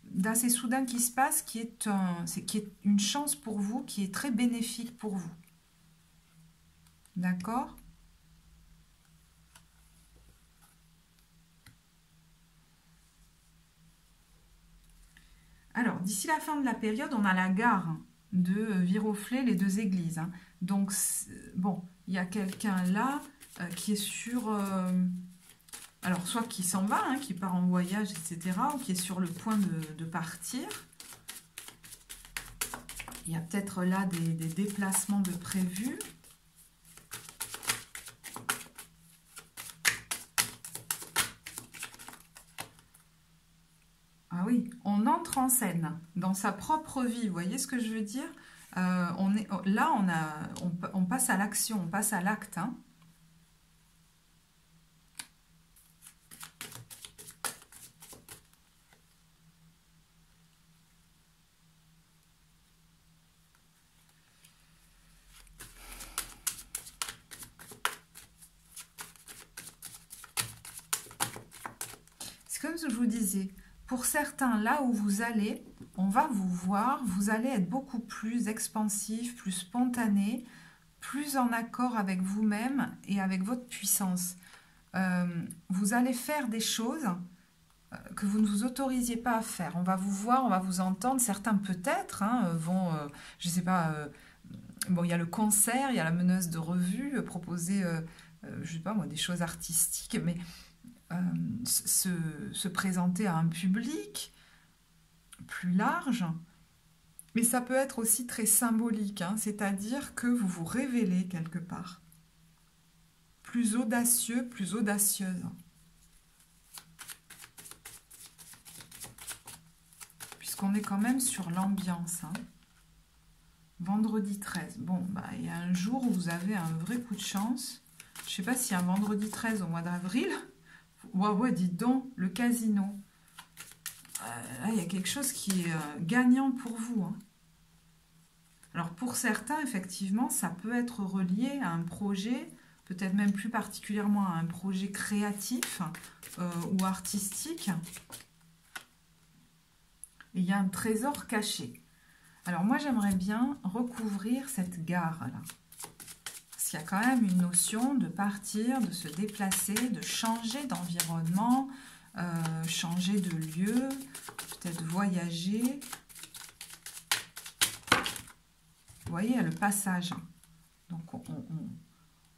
d'assez soudain qui se passe, qui est une chance pour vous, qui est très bénéfique pour vous. D'accord ? Alors, d'ici la fin de la période, on a la gare de Viroflay, les deux églises. Hein. Donc, bon, il y a quelqu'un là qui est sur... alors, soit qui s'en va, hein, qui part en voyage, etc., ou qui est sur le point de partir. Il y a peut-être là des déplacements de prévus. Ah oui, on entre en scène dans sa propre vie, vous voyez ce que je veux dire? Là, on passe à l'action, on passe à l'acte. Hein. C'est comme je vous disais. Pour certains, là où vous allez, on va vous voir, vous allez être beaucoup plus expansif, plus spontané, plus en accord avec vous-même et avec votre puissance. Vous allez faire des choses que vous ne vous autorisiez pas à faire. On va vous voir, on va vous entendre. Certains peut-être hein, vont, je ne sais pas, bon, il y a le concert, il y a la meneuse de revue, proposer, je ne sais pas moi, des choses artistiques, mais... se présenter à un public plus large, mais ça peut être aussi très symbolique, hein, c'est-à-dire que vous vous révélez quelque part. plus audacieux, plus audacieuse. Puisqu'on est quand même sur l'ambiance. Hein. Vendredi 13. Bon, bah, il y a un jour où vous avez un vrai coup de chance. Je ne sais pas s'il y a un vendredi 13 au mois d'avril. Ouais, dites donc, le casino. Là, il y a quelque chose qui est gagnant pour vous. Hein. Alors, pour certains, effectivement, ça peut être relié à un projet, peut-être même plus particulièrement à un projet créatif ou artistique. Et il y a un trésor caché. Alors, moi, j'aimerais bien recouvrir cette gare-là. Parce qu'il y a quand même une notion de partir, de se déplacer, de changer d'environnement, changer de lieu, peut-être voyager. Vous voyez, il y a le passage. Donc,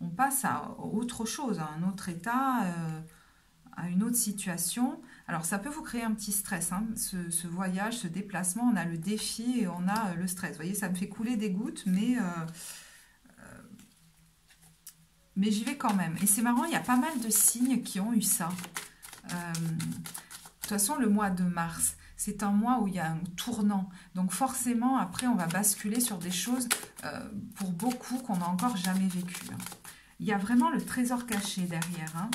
on passe à autre chose, à un autre état, à une autre situation. Alors, ça peut vous créer un petit stress, hein, ce voyage, ce déplacement. On a le défi et on a le stress. Vous voyez, ça me fait couler des gouttes, mais j'y vais quand même. Et c'est marrant, il y a pas mal de signes qui ont eu ça. De toute façon, le mois de mars, c'est un mois où il y a un tournant. Donc forcément, après, on va basculer sur des choses, pour beaucoup, qu'on n'a encore jamais vécues. Hein. Il y a vraiment le trésor caché derrière. Hein.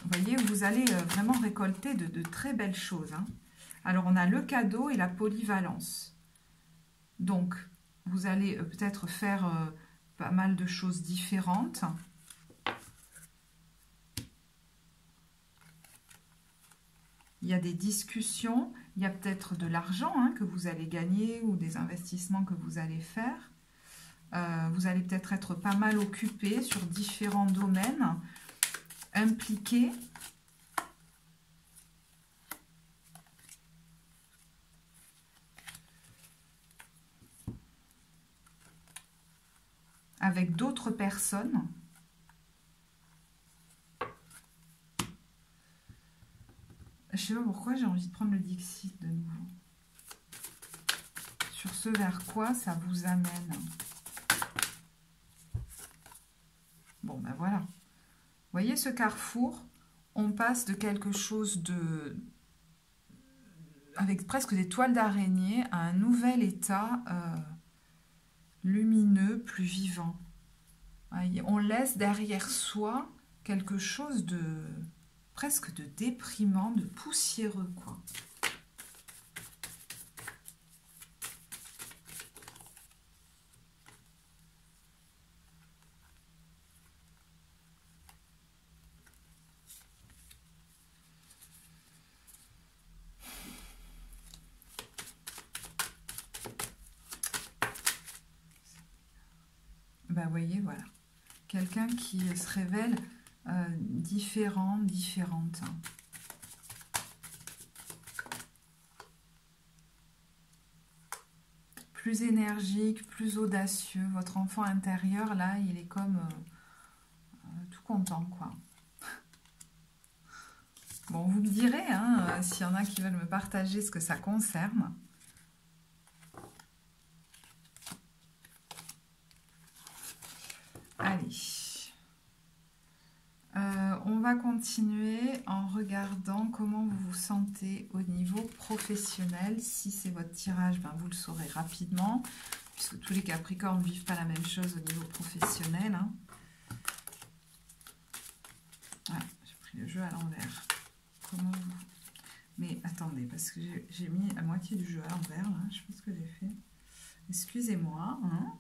Vous voyez, vous allez vraiment récolter de très belles choses. Hein. Alors, on a le cadeau et la polyvalence. Donc, vous allez peut-être faire pas mal de choses différentes. Il y a des discussions, il y a peut-être de l'argent hein, que vous allez gagner ou des investissements que vous allez faire. Vous allez peut-être être pas mal occupé sur différents domaines, impliqué. Avec d'autres personnes. Je ne sais pas pourquoi j'ai envie de prendre le Dixit de nouveau. Sur ce vers quoi ça vous amène. Bon, ben voilà. Vous voyez ce carrefour, on passe de quelque chose de... avec presque des toiles d'araignée à un nouvel état lumineux, plus vivant. On laisse derrière soi quelque chose de... presque de déprimant, de poussiéreux, quoi. Ben, vous voyez, voilà. Quelqu'un qui se révèle différent, différente. Plus énergique, plus audacieux. Votre enfant intérieur, là, il est comme tout content, quoi. Bon, vous me direz, hein, s'il y en a qui veulent me partager ce que ça concerne. Allez. On va continuer en regardant comment vous vous sentez au niveau professionnel. Si c'est votre tirage, ben vous le saurez rapidement, puisque tous les Capricornes ne vivent pas la même chose au niveau professionnel. Hein. Voilà, j'ai pris le jeu à l'envers. Comment vous... Mais attendez, parce que j'ai mis la moitié du jeu à l'envers, là. Je sais pas ce que j'ai fait. Excusez-moi. Hein.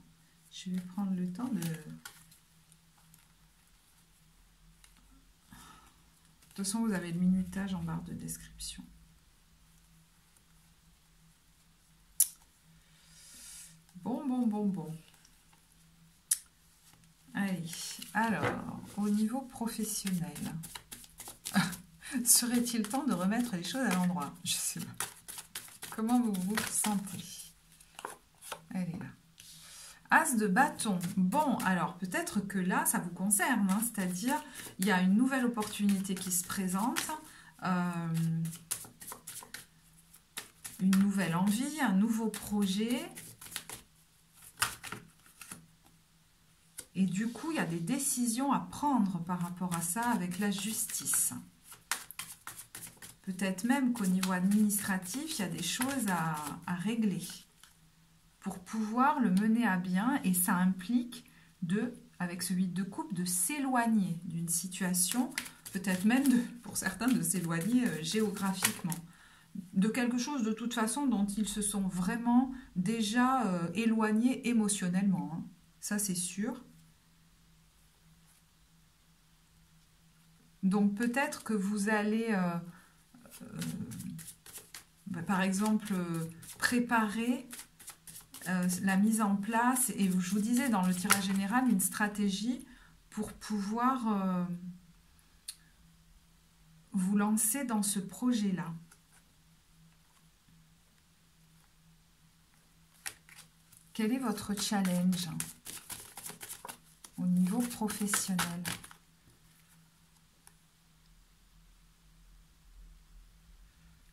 Je vais prendre le temps de... De toute façon, vous avez le minutage en barre de description. Bon. Allez, alors, au niveau professionnel, serait-il temps de remettre les choses à l'endroit? Je sais pas. Comment vous vous sentez? Elle est là. As de bâton. Bon, alors peut-être que là, ça vous concerne, hein, c'est-à-dire il y a une nouvelle opportunité qui se présente, une nouvelle envie, un nouveau projet. Et du coup, il y a des décisions à prendre par rapport à ça avec la justice. Peut-être même qu'au niveau administratif, il y a des choses à régler pour pouvoir le mener à bien. Et ça implique, avec ce 8 de coupe, de s'éloigner d'une situation, peut-être même, pour certains, de s'éloigner géographiquement. De quelque chose, de toute façon, dont ils se sont vraiment déjà éloignés émotionnellement. Hein. Ça, c'est sûr. Donc, peut-être que vous allez... par exemple, préparer la mise en place, et je vous disais dans le tirage général, une stratégie pour pouvoir vous lancer dans ce projet-là. Quel est votre challenge au niveau professionnel ?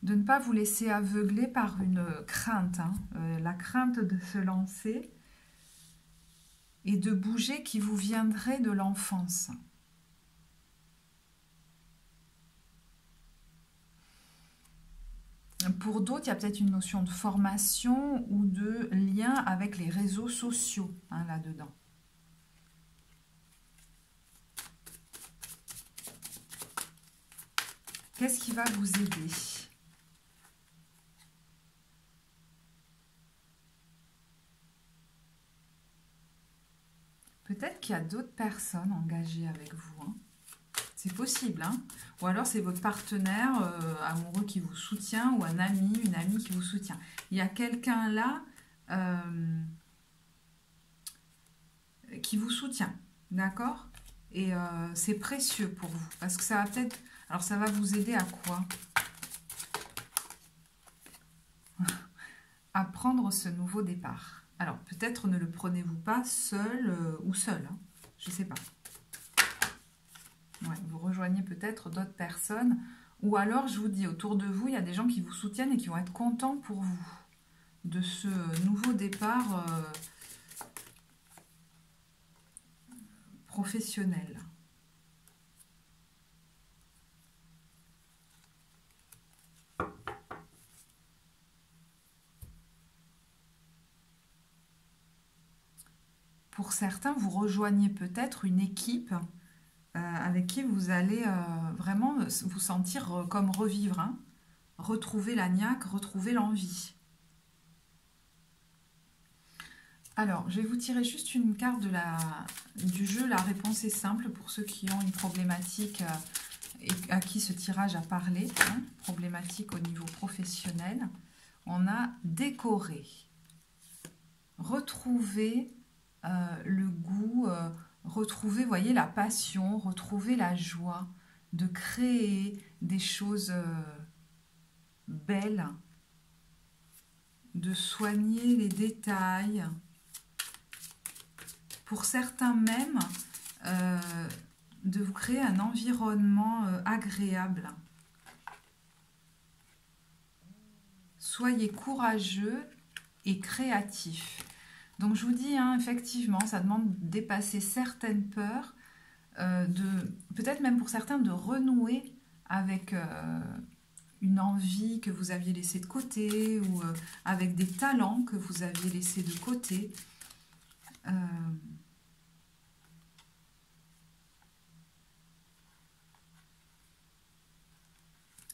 De ne pas vous laisser aveugler par une crainte, hein, la crainte de se lancer et de bouger qui vous viendrait de l'enfance. Pour d'autres, il y a peut-être une notion de formation ou de lien avec les réseaux sociaux hein, là-dedans. Qu'est-ce qui va vous aider ? Peut-être qu'il y a d'autres personnes engagées avec vous. Hein. C'est possible. Hein. Ou alors c'est votre partenaire amoureux qui vous soutient ou un ami, une amie qui vous soutient. Il y a quelqu'un là qui vous soutient. D'accord ? Et c'est précieux pour vous. Parce que ça va peut-être... Alors ça va vous aider à quoi ? À prendre ce nouveau départ. Alors, peut-être ne le prenez-vous pas seul ou seul. Hein, je ne sais pas. Ouais, vous rejoignez peut-être d'autres personnes. Ou alors, je vous dis, autour de vous, il y a des gens qui vous soutiennent et qui vont être contents pour vous. De ce nouveau départ professionnel. Pour certains, vous rejoignez peut-être une équipe avec qui vous allez vraiment vous sentir comme revivre, hein, retrouver la niaque, retrouver l'envie. Alors, je vais vous tirer juste une carte du jeu. La réponse est simple pour ceux qui ont une problématique et à qui ce tirage a parlé. Hein, problématique au niveau professionnel. On a décoré, retrouver le goût, retrouver, voyez, la passion, retrouver la joie de créer des choses belles, de soigner les détails. Pour certains même, de vous créer un environnement agréable. Soyez courageux et créatif. Donc je vous dis, hein, effectivement, ça demande de dépasser certaines peurs, peut-être même pour certains de renouer avec une envie que vous aviez laissée de côté ou avec des talents que vous aviez laissés de côté.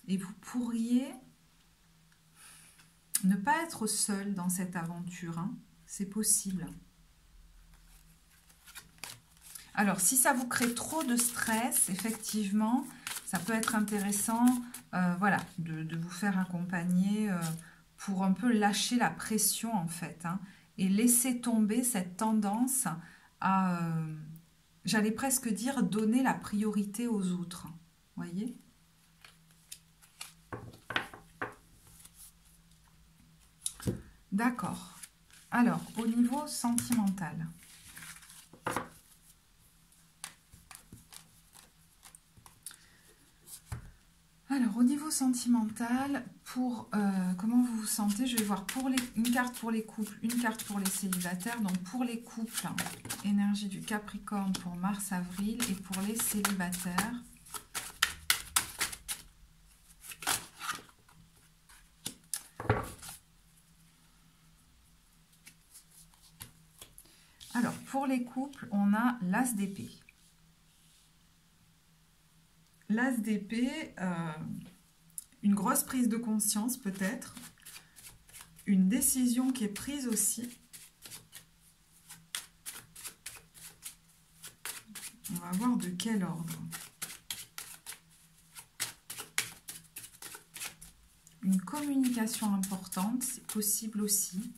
Et vous pourriez ne pas être seul dans cette aventure, hein. C'est possible. Alors, si ça vous crée trop de stress, effectivement, ça peut être intéressant voilà, de vous faire accompagner pour un peu lâcher la pression, en fait, hein, et laisser tomber cette tendance à, j'allais presque dire, donner la priorité aux autres. Vous voyez ? D'accord. Alors, au niveau sentimental. Alors, au niveau sentimental, pour comment vous vous sentez, je vais voir une carte pour les couples, une carte pour les célibataires. Donc, pour les couples, énergie du Capricorne pour mars-avril et pour les célibataires. Alors, pour les couples, on a l'As d'épée. L'As d'épée, une grosse prise de conscience peut-être, une décision qui est prise aussi. On va voir de quel ordre. Une communication importante, c'est possible aussi.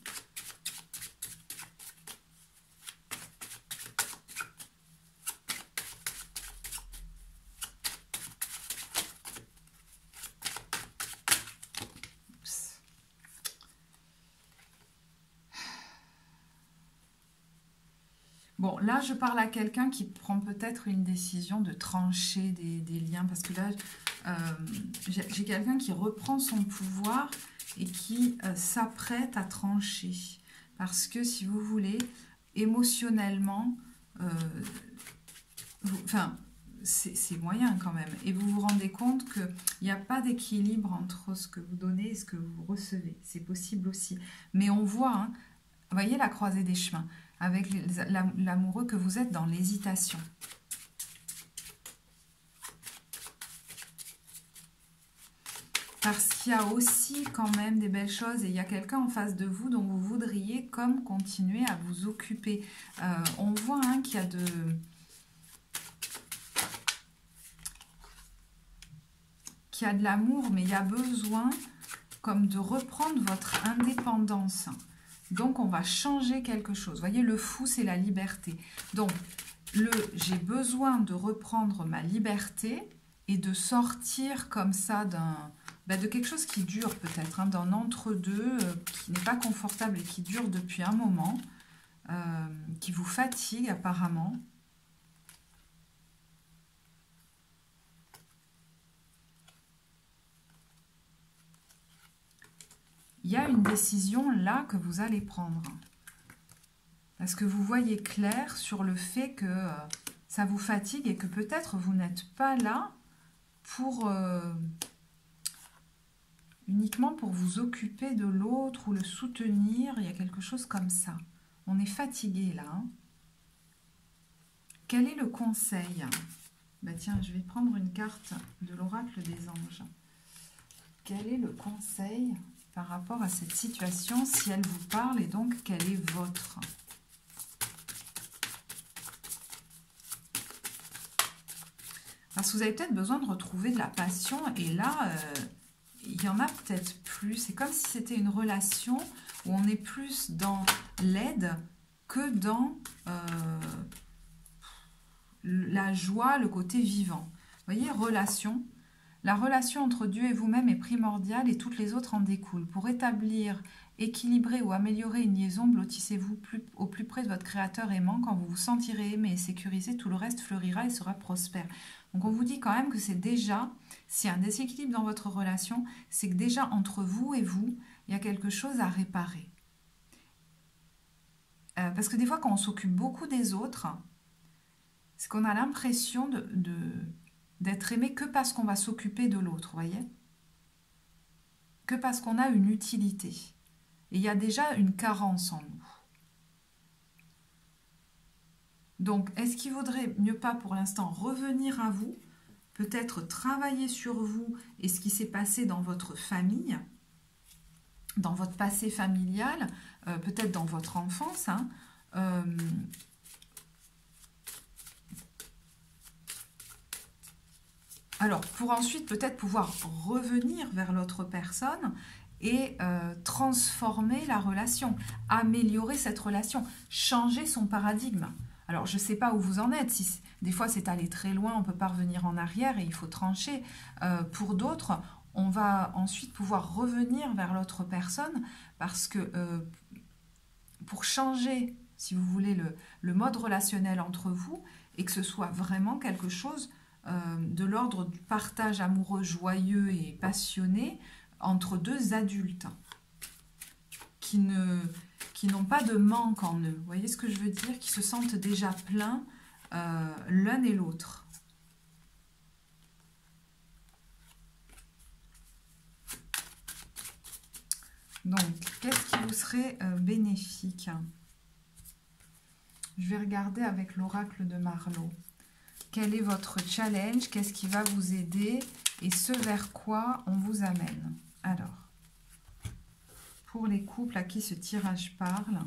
Bon, là, je parle à quelqu'un qui prend peut-être une décision de trancher des liens, parce que là, j'ai quelqu'un qui reprend son pouvoir et qui s'apprête à trancher. Parce que, si vous voulez, émotionnellement, c'est moyen quand même. Et vous vous rendez compte qu'il n'y a pas d'équilibre entre ce que vous donnez et ce que vous recevez. C'est possible aussi. Mais on voit, hein, vous voyez la croisée des chemins, avec l'amoureux que vous êtes dans l'hésitation. Parce qu'il y a aussi quand même des belles choses et il y a quelqu'un en face de vous dont vous voudriez comme continuer à vous occuper. On voit hein, qu'il y a de l'amour, mais il y a besoin comme de reprendre votre indépendance. Donc, on va changer quelque chose. Vous voyez, le fou, c'est la liberté. Donc, j'ai besoin de reprendre ma liberté et de sortir comme ça de quelque chose qui dure peut-être, hein, d'un entre-deux qui n'est pas confortable et qui dure depuis un moment, qui vous fatigue apparemment. Il y a une décision là que vous allez prendre. Parce que vous voyez clair sur le fait que ça vous fatigue et que peut-être vous n'êtes pas là pour uniquement pour vous occuper de l'autre ou le soutenir. Il y a quelque chose comme ça. On est fatigué là. Hein. Quel est le conseil? Tiens, je vais prendre une carte de l'oracle des anges. Quel est le conseil par rapport à cette situation, si elle vous parle, et donc quelle est votre? Parce que vous avez peut-être besoin de retrouver de la passion, et là, il y en a peut-être plus. C'est comme si c'était une relation où on est plus dans l'aide que dans la joie, le côté vivant. Vous voyez, relation. La relation entre Dieu et vous-même est primordiale et toutes les autres en découlent. Pour établir, équilibrer ou améliorer une liaison, blottissez-vous au plus près de votre Créateur aimant. Quand vous vous sentirez aimé et sécurisé, tout le reste fleurira et sera prospère. Donc on vous dit quand même que c'est déjà, s'il y a un déséquilibre dans votre relation, c'est que déjà entre vous et vous, il y a quelque chose à réparer. Parce que des fois, quand on s'occupe beaucoup des autres, c'est qu'on a l'impression d'être aimé que parce qu'on va s'occuper de l'autre, voyez? Que parce qu'on a une utilité. Et il y a déjà une carence en nous. Donc, est-ce qu'il vaudrait mieux pas pour l'instant revenir à vous, peut-être travailler sur vous et ce qui s'est passé dans votre famille, dans votre passé familial, peut-être dans votre enfance, hein, alors, pour ensuite peut-être pouvoir revenir vers l'autre personne et transformer la relation, améliorer cette relation, changer son paradigme. Alors, je ne sais pas où vous en êtes. Si des fois, c'est aller très loin, on ne peut pas revenir en arrière et il faut trancher. Pour d'autres, on va ensuite pouvoir revenir vers l'autre personne parce que pour changer, si vous voulez, le mode relationnel entre vous et que ce soit vraiment quelque chose de l'ordre du partage amoureux, joyeux et passionné entre deux adultes qui qui n'ont pas de manque en eux. Vous voyez ce que je veux dire? Qui se sentent déjà pleins l'un et l'autre. Donc, qu'est-ce qui vous serait bénéfique? Je vais regarder avec l'oracle de Marlowe. Quel est votre challenge? Qu'est-ce qui va vous aider? Et ce vers quoi on vous amène? Alors, pour les couples à qui ce tirage parle,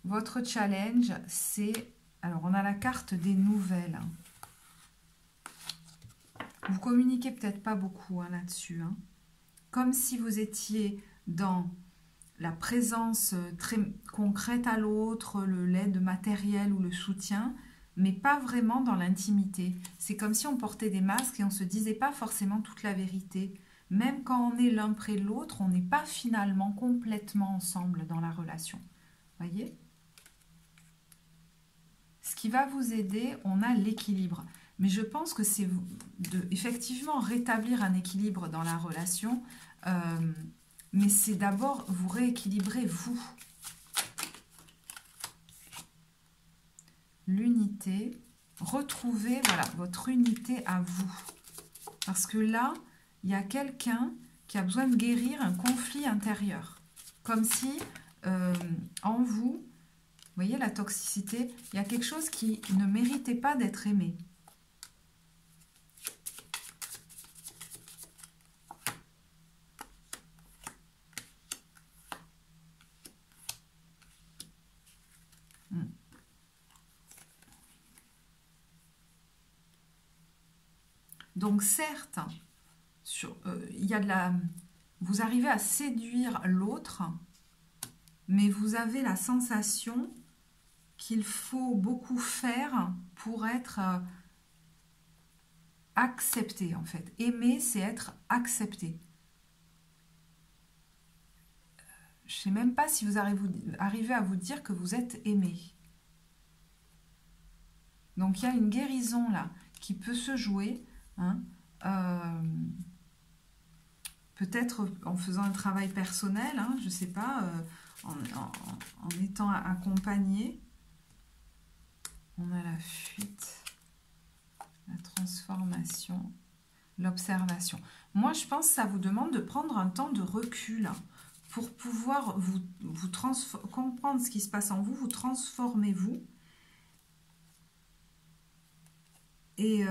votre challenge, c'est... Alors, on a la carte des nouvelles. Vous communiquez peut-être pas beaucoup là-dessus. Comme si vous étiez dans la présence très concrète à l'autre, l'aide matérielle ou le soutien, mais pas vraiment dans l'intimité. C'est comme si on portait des masques et on ne se disait pas forcément toute la vérité. Même quand on est l'un près de l'autre, on n'est pas finalement complètement ensemble dans la relation. Voyez? Ce qui va vous aider, on a l'équilibre. Mais je pense que c'est effectivement rétablir un équilibre dans la relation, mais c'est d'abord vous rééquilibrer vous. L'unité, retrouver voilà, votre unité à vous. Parce que là, il y a quelqu'un qui a besoin de guérir un conflit intérieur. Comme si en vous, vous voyez la toxicité, il y a quelque chose qui ne méritait pas d'être aimé. Donc certes, il y a de la, vous arrivez à séduire l'autre, mais vous avez la sensation qu'il faut beaucoup faire pour être accepté en fait. Aimer, c'est être accepté. Je ne sais même pas si vous arrivez à vous dire que vous êtes aimé. Donc il y a une guérison là qui peut se jouer. Peut-être en faisant un travail personnel, je ne sais pas, en étant accompagné. On a la fuite, la transformation, l'observation. Moi, je pense que ça vous demande de prendre un temps de recul pour pouvoir comprendre ce qui se passe en vous, vous transformez-vous. Et...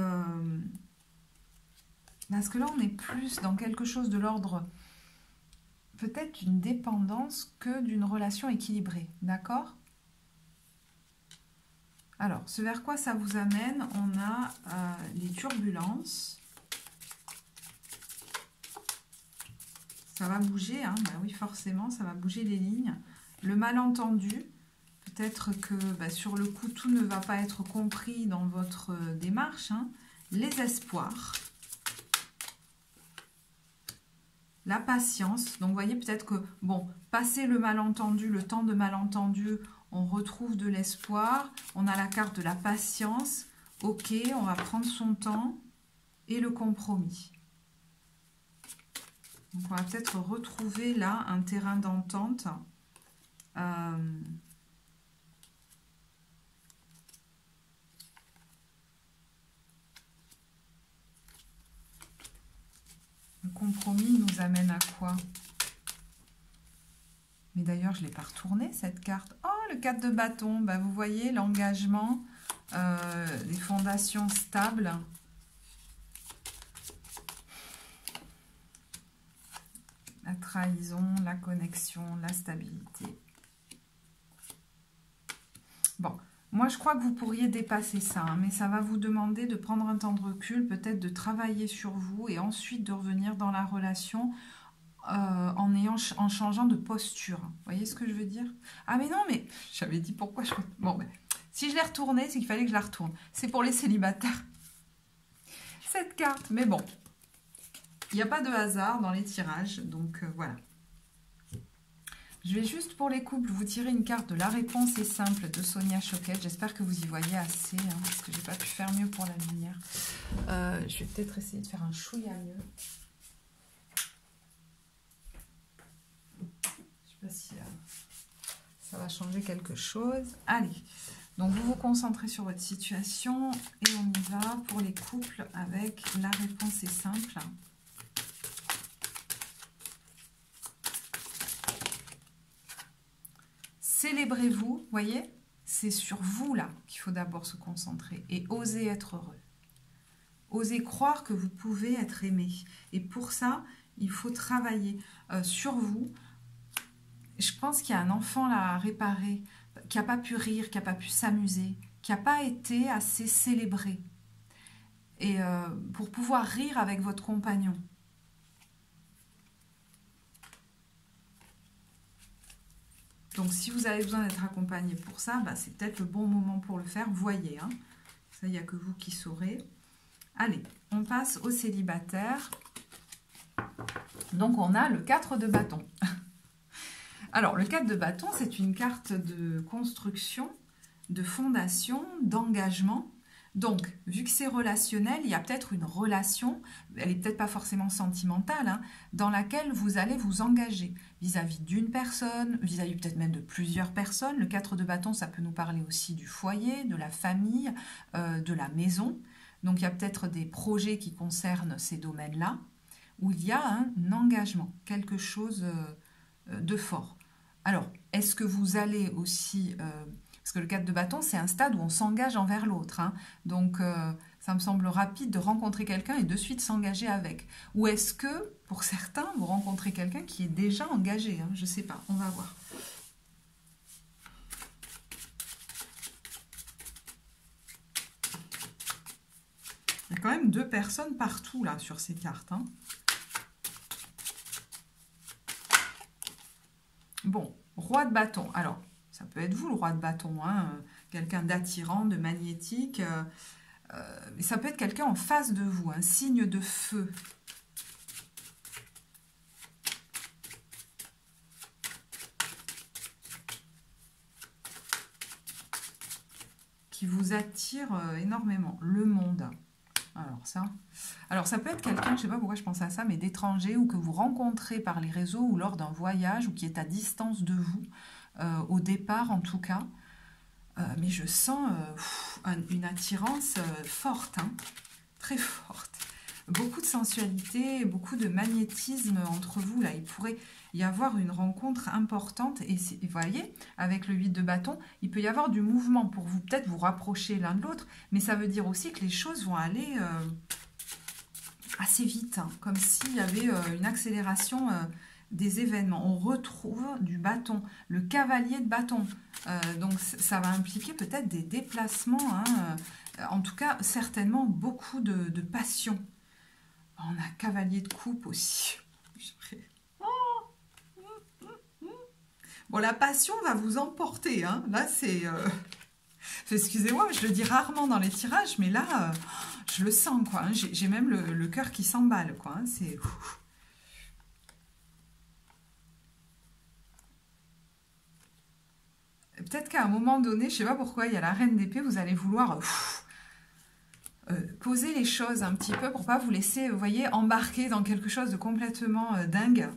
parce que là, on est plus dans quelque chose de l'ordre, peut-être d'une dépendance que d'une relation équilibrée. D'accord? Alors, ce vers quoi ça vous amène? On a les turbulences. Ça va bouger, bah oui, forcément, ça va bouger les lignes. Le malentendu. Peut-être que sur le coup, tout ne va pas être compris dans votre démarche. Les espoirs. La patience, donc vous voyez peut-être que, bon, passer le malentendu, le temps de malentendu, on retrouve de l'espoir, on a la carte de la patience, ok, on va prendre son temps, et le compromis. Donc on va peut-être retrouver là un terrain d'entente. Le compromis nous amène à quoi? Mais d'ailleurs, je ne l'ai pas retourné cette carte. Oh, le 4 de bâton. Vous voyez, l'engagement, les fondations stables. La trahison, la connexion, la stabilité. Bon, moi je crois que vous pourriez dépasser ça, mais ça va vous demander de prendre un temps de recul, peut-être de travailler sur vous et ensuite de revenir dans la relation en changeant de posture. Vous voyez ce que je veux dire? Ah mais non, mais j'avais dit pourquoi je... Bon, si je l'ai retournée, c'est qu'il fallait que je la retourne. C'est pour les célibataires. Cette carte, mais bon. Il n'y a pas de hasard dans les tirages, donc voilà. Je vais juste pour les couples vous tirer une carte de La réponse est simple de Sonia Choquette. J'espère que vous y voyez assez, parce que j'ai pas pu faire mieux pour la lumière. Je vais peut-être essayer de faire un chouïa mieux. va changer quelque chose. Allez, donc vous vous concentrez sur votre situation et on y va pour les couples avec la réponse est simple. Célébrez-vous, voyez, c'est sur vous là qu'il faut d'abord se concentrer et oser être heureux. Osez croire que vous pouvez être aimé. Et pour ça, il faut travailler sur vous. Je pense qu'il y a un enfant là à réparer, qui n'a pas pu rire, qui n'a pas pu s'amuser, qui n'a pas été assez célébré. Et pour pouvoir rire avec votre compagnon. Donc si vous avez besoin d'être accompagné pour ça, bah, c'est peut-être le bon moment pour le faire. Voyez, hein. Ça, il n'y a que vous qui saurez. Allez, on passe au célibataire. Donc, on a le 4 de bâton. Alors, le 4 de bâton, c'est une carte de construction, de fondation, d'engagement. Donc, vu que c'est relationnel, il y a peut-être une relation, elle n'est peut-être pas forcément sentimentale, hein, dans laquelle vous allez vous engager vis-à-vis d'une personne, vis-à-vis peut-être même de plusieurs personnes. Le 4 de bâton, ça peut nous parler aussi du foyer, de la famille, de la maison. Donc, il y a peut-être des projets qui concernent ces domaines-là, où il y a un engagement, quelque chose de fort. Alors, est-ce que vous allez aussi... parce que le 4 de bâton, c'est un stade où on s'engage envers l'autre. Hein. Donc, ça me semble rapide de rencontrer quelqu'un et de suite s'engager avec. Ou est-ce que, pour certains, vous rencontrez quelqu'un qui est déjà engagé, hein. Je ne sais pas, on va voir. Il y a quand même 2 personnes partout, là, sur ces cartes. Hein. Bon, roi de bâton. Alors, ça peut être vous, le roi de bâton, hein, quelqu'un d'attirant, de magnétique. Mais ça peut être quelqu'un en face de vous, un signe de feu. Qui vous attire énormément. Le monde. Alors ça peut être quelqu'un, je ne sais pas pourquoi je pense à ça, mais d'étranger ou que vous rencontrez par les réseaux ou lors d'un voyage ou qui est à distance de vous, au départ en tout cas. Mais je sens une attirance forte, hein, très forte. Beaucoup de sensualité, beaucoup de magnétisme entre vous. Là, il pourrait y avoir une rencontre importante. Et vous voyez, avec le 8 de bâton, il peut y avoir du mouvement pour vous, peut-être vous rapprocher l'un de l'autre. Mais ça veut dire aussi que les choses vont aller assez vite, hein, comme s'il y avait une accélération des événements. On retrouve du bâton, le cavalier de bâton. Donc ça va impliquer peut-être des déplacements, hein, en tout cas certainement beaucoup de passion. On a cavalier de coupe aussi. Bon, la passion va vous emporter, hein. Là c'est... Excusez-moi, je le dis rarement dans les tirages, mais là, je le sens, quoi. Hein. J'ai même le cœur qui s'emballe, quoi. Hein. C'est... Peut-être qu'à un moment donné, je ne sais pas pourquoi, il y a la reine d'épée, vous allez vouloir poser les choses un petit peu pour ne pas vous laisser, vous voyez, embarquer dans quelque chose de complètement dingue.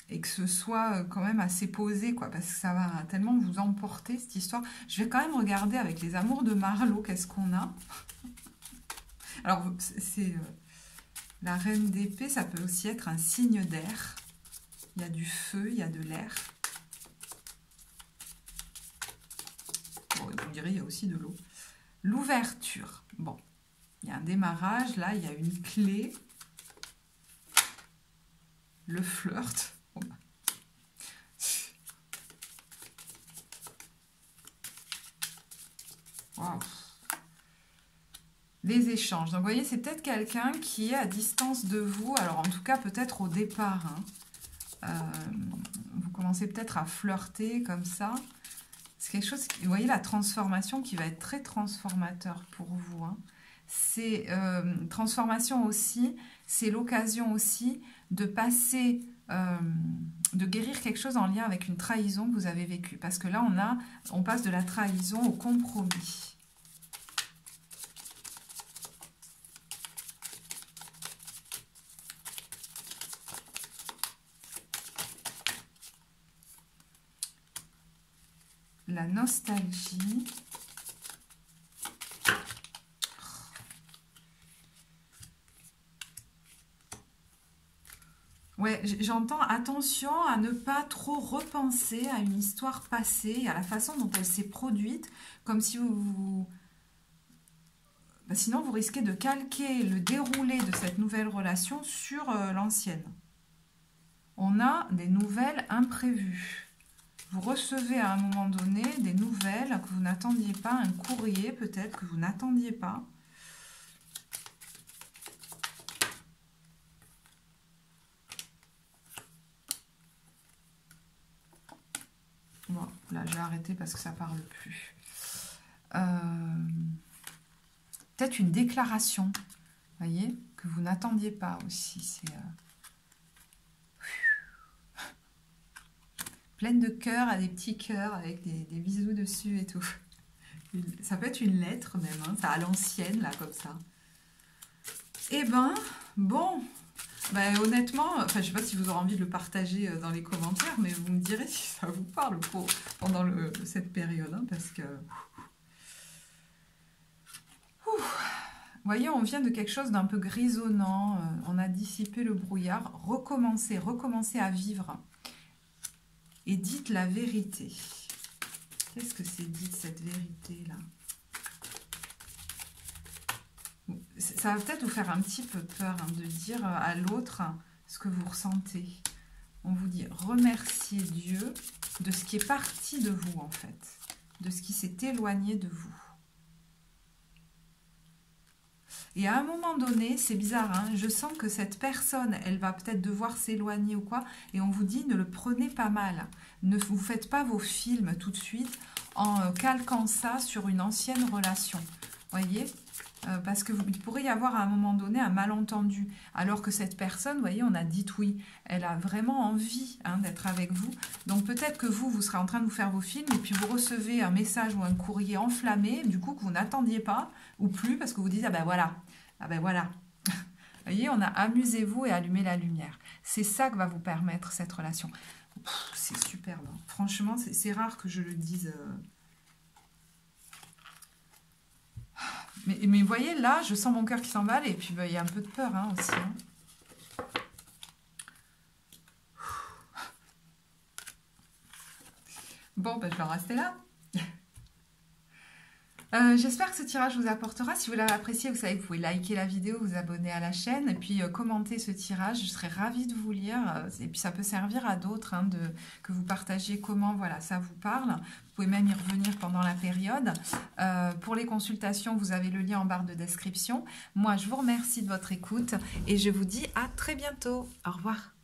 Et que ce soit quand même assez posé, quoi, parce que ça va tellement vous emporter, cette histoire. Je vais quand même regarder avec les amours de Marlowe, qu'est-ce qu'on a. Alors, c'est la reine d'épée, ça peut aussi être un signe d'air. Il y a du feu, il y a de l'air. Bon, vous direz, il y a aussi de l'eau. L'ouverture. Bon, il y a un démarrage, là, il y a une clé. Le flirt. Wow. Les échanges. Donc, vous voyez, c'est peut-être quelqu'un qui est à distance de vous. Alors, en tout cas, peut-être au départ. Hein. Vous commencez peut-être à flirter comme ça. C'est quelque chose, vous voyez, la transformation qui va être très transformateur pour vous. Hein. C'est transformation aussi, c'est l'occasion aussi de passer... de guérir quelque chose en lien avec une trahison que vous avez vécue. Parce que là, on passe de la trahison au compromis. la nostalgie. Ouais, j'entends attention à ne pas trop repenser à une histoire passée, à la façon dont elle s'est produite, comme si bah, sinon vous risquez de calquer le déroulé de cette nouvelle relation sur l'ancienne. On a des nouvelles imprévues. Vous recevez à un moment donné des nouvelles que vous n'attendiez pas, un courrier peut-être que vous n'attendiez pas. Bon, là je vais arrêter parce que ça ne parle plus. Peut-être une déclaration, voyez, que vous n'attendiez pas aussi. C'est pleine de cœurs, à des petits cœurs avec des bisous dessus et tout. Ça peut être une lettre même, hein, ça à l'ancienne, là, comme ça. Eh ben, bon, ben, honnêtement, enfin, je sais pas si vous aurez envie de le partager dans les commentaires, mais vous me direz si ça vous parle pendant cette période, hein, parce que... Vous voyez, on vient de quelque chose d'un peu grisonnant, on a dissipé le brouillard, recommencer à vivre. Et dites la vérité. Qu'est-ce que c'est dites cette vérité-là? Ça va peut-être vous faire un petit peu peur hein, de dire à l'autre ce que vous ressentez. On vous dit remerciez Dieu de ce qui est parti de vous en fait, de ce qui s'est éloigné de vous. Et à un moment donné, c'est bizarre, hein, je sens que cette personne, elle va peut-être devoir s'éloigner ou quoi, et on vous dit ne le prenez pas mal. Ne vous faites pas vos films tout de suite en calquant ça sur une ancienne relation. Voyez, parce qu'il pourrait y avoir à un moment donné un malentendu, alors que cette personne, vous voyez, on a dit oui, elle a vraiment envie hein, d'être avec vous. Donc peut-être que vous serez en train de vous faire vos films et puis vous recevez un message ou un courrier enflammé, du coup que vous n'attendiez pas ou plus, parce que vous dites ah ben voilà. Ah ben voilà, vous voyez, on a amusez-vous et allumez la lumière. C'est ça que va vous permettre cette relation. C'est superbe. Franchement, c'est rare que je le dise. Mais vous voyez, là, je sens mon cœur qui s'emballe et puis il y a un peu de peur hein, aussi. Hein. Bon, ben, je vais en rester là. J'espère que ce tirage vous apportera. Si vous l'avez apprécié, vous savez que vous pouvez liker la vidéo, vous abonner à la chaîne et puis commenter ce tirage. Je serais ravie de vous lire. Et puis ça peut servir à d'autres hein, que vous partagiez comment voilà, ça vous parle. Vous pouvez même y revenir pendant la période. Pour les consultations, vous avez le lien en barre de description. Moi, je vous remercie de votre écoute et je vous dis à très bientôt. Au revoir.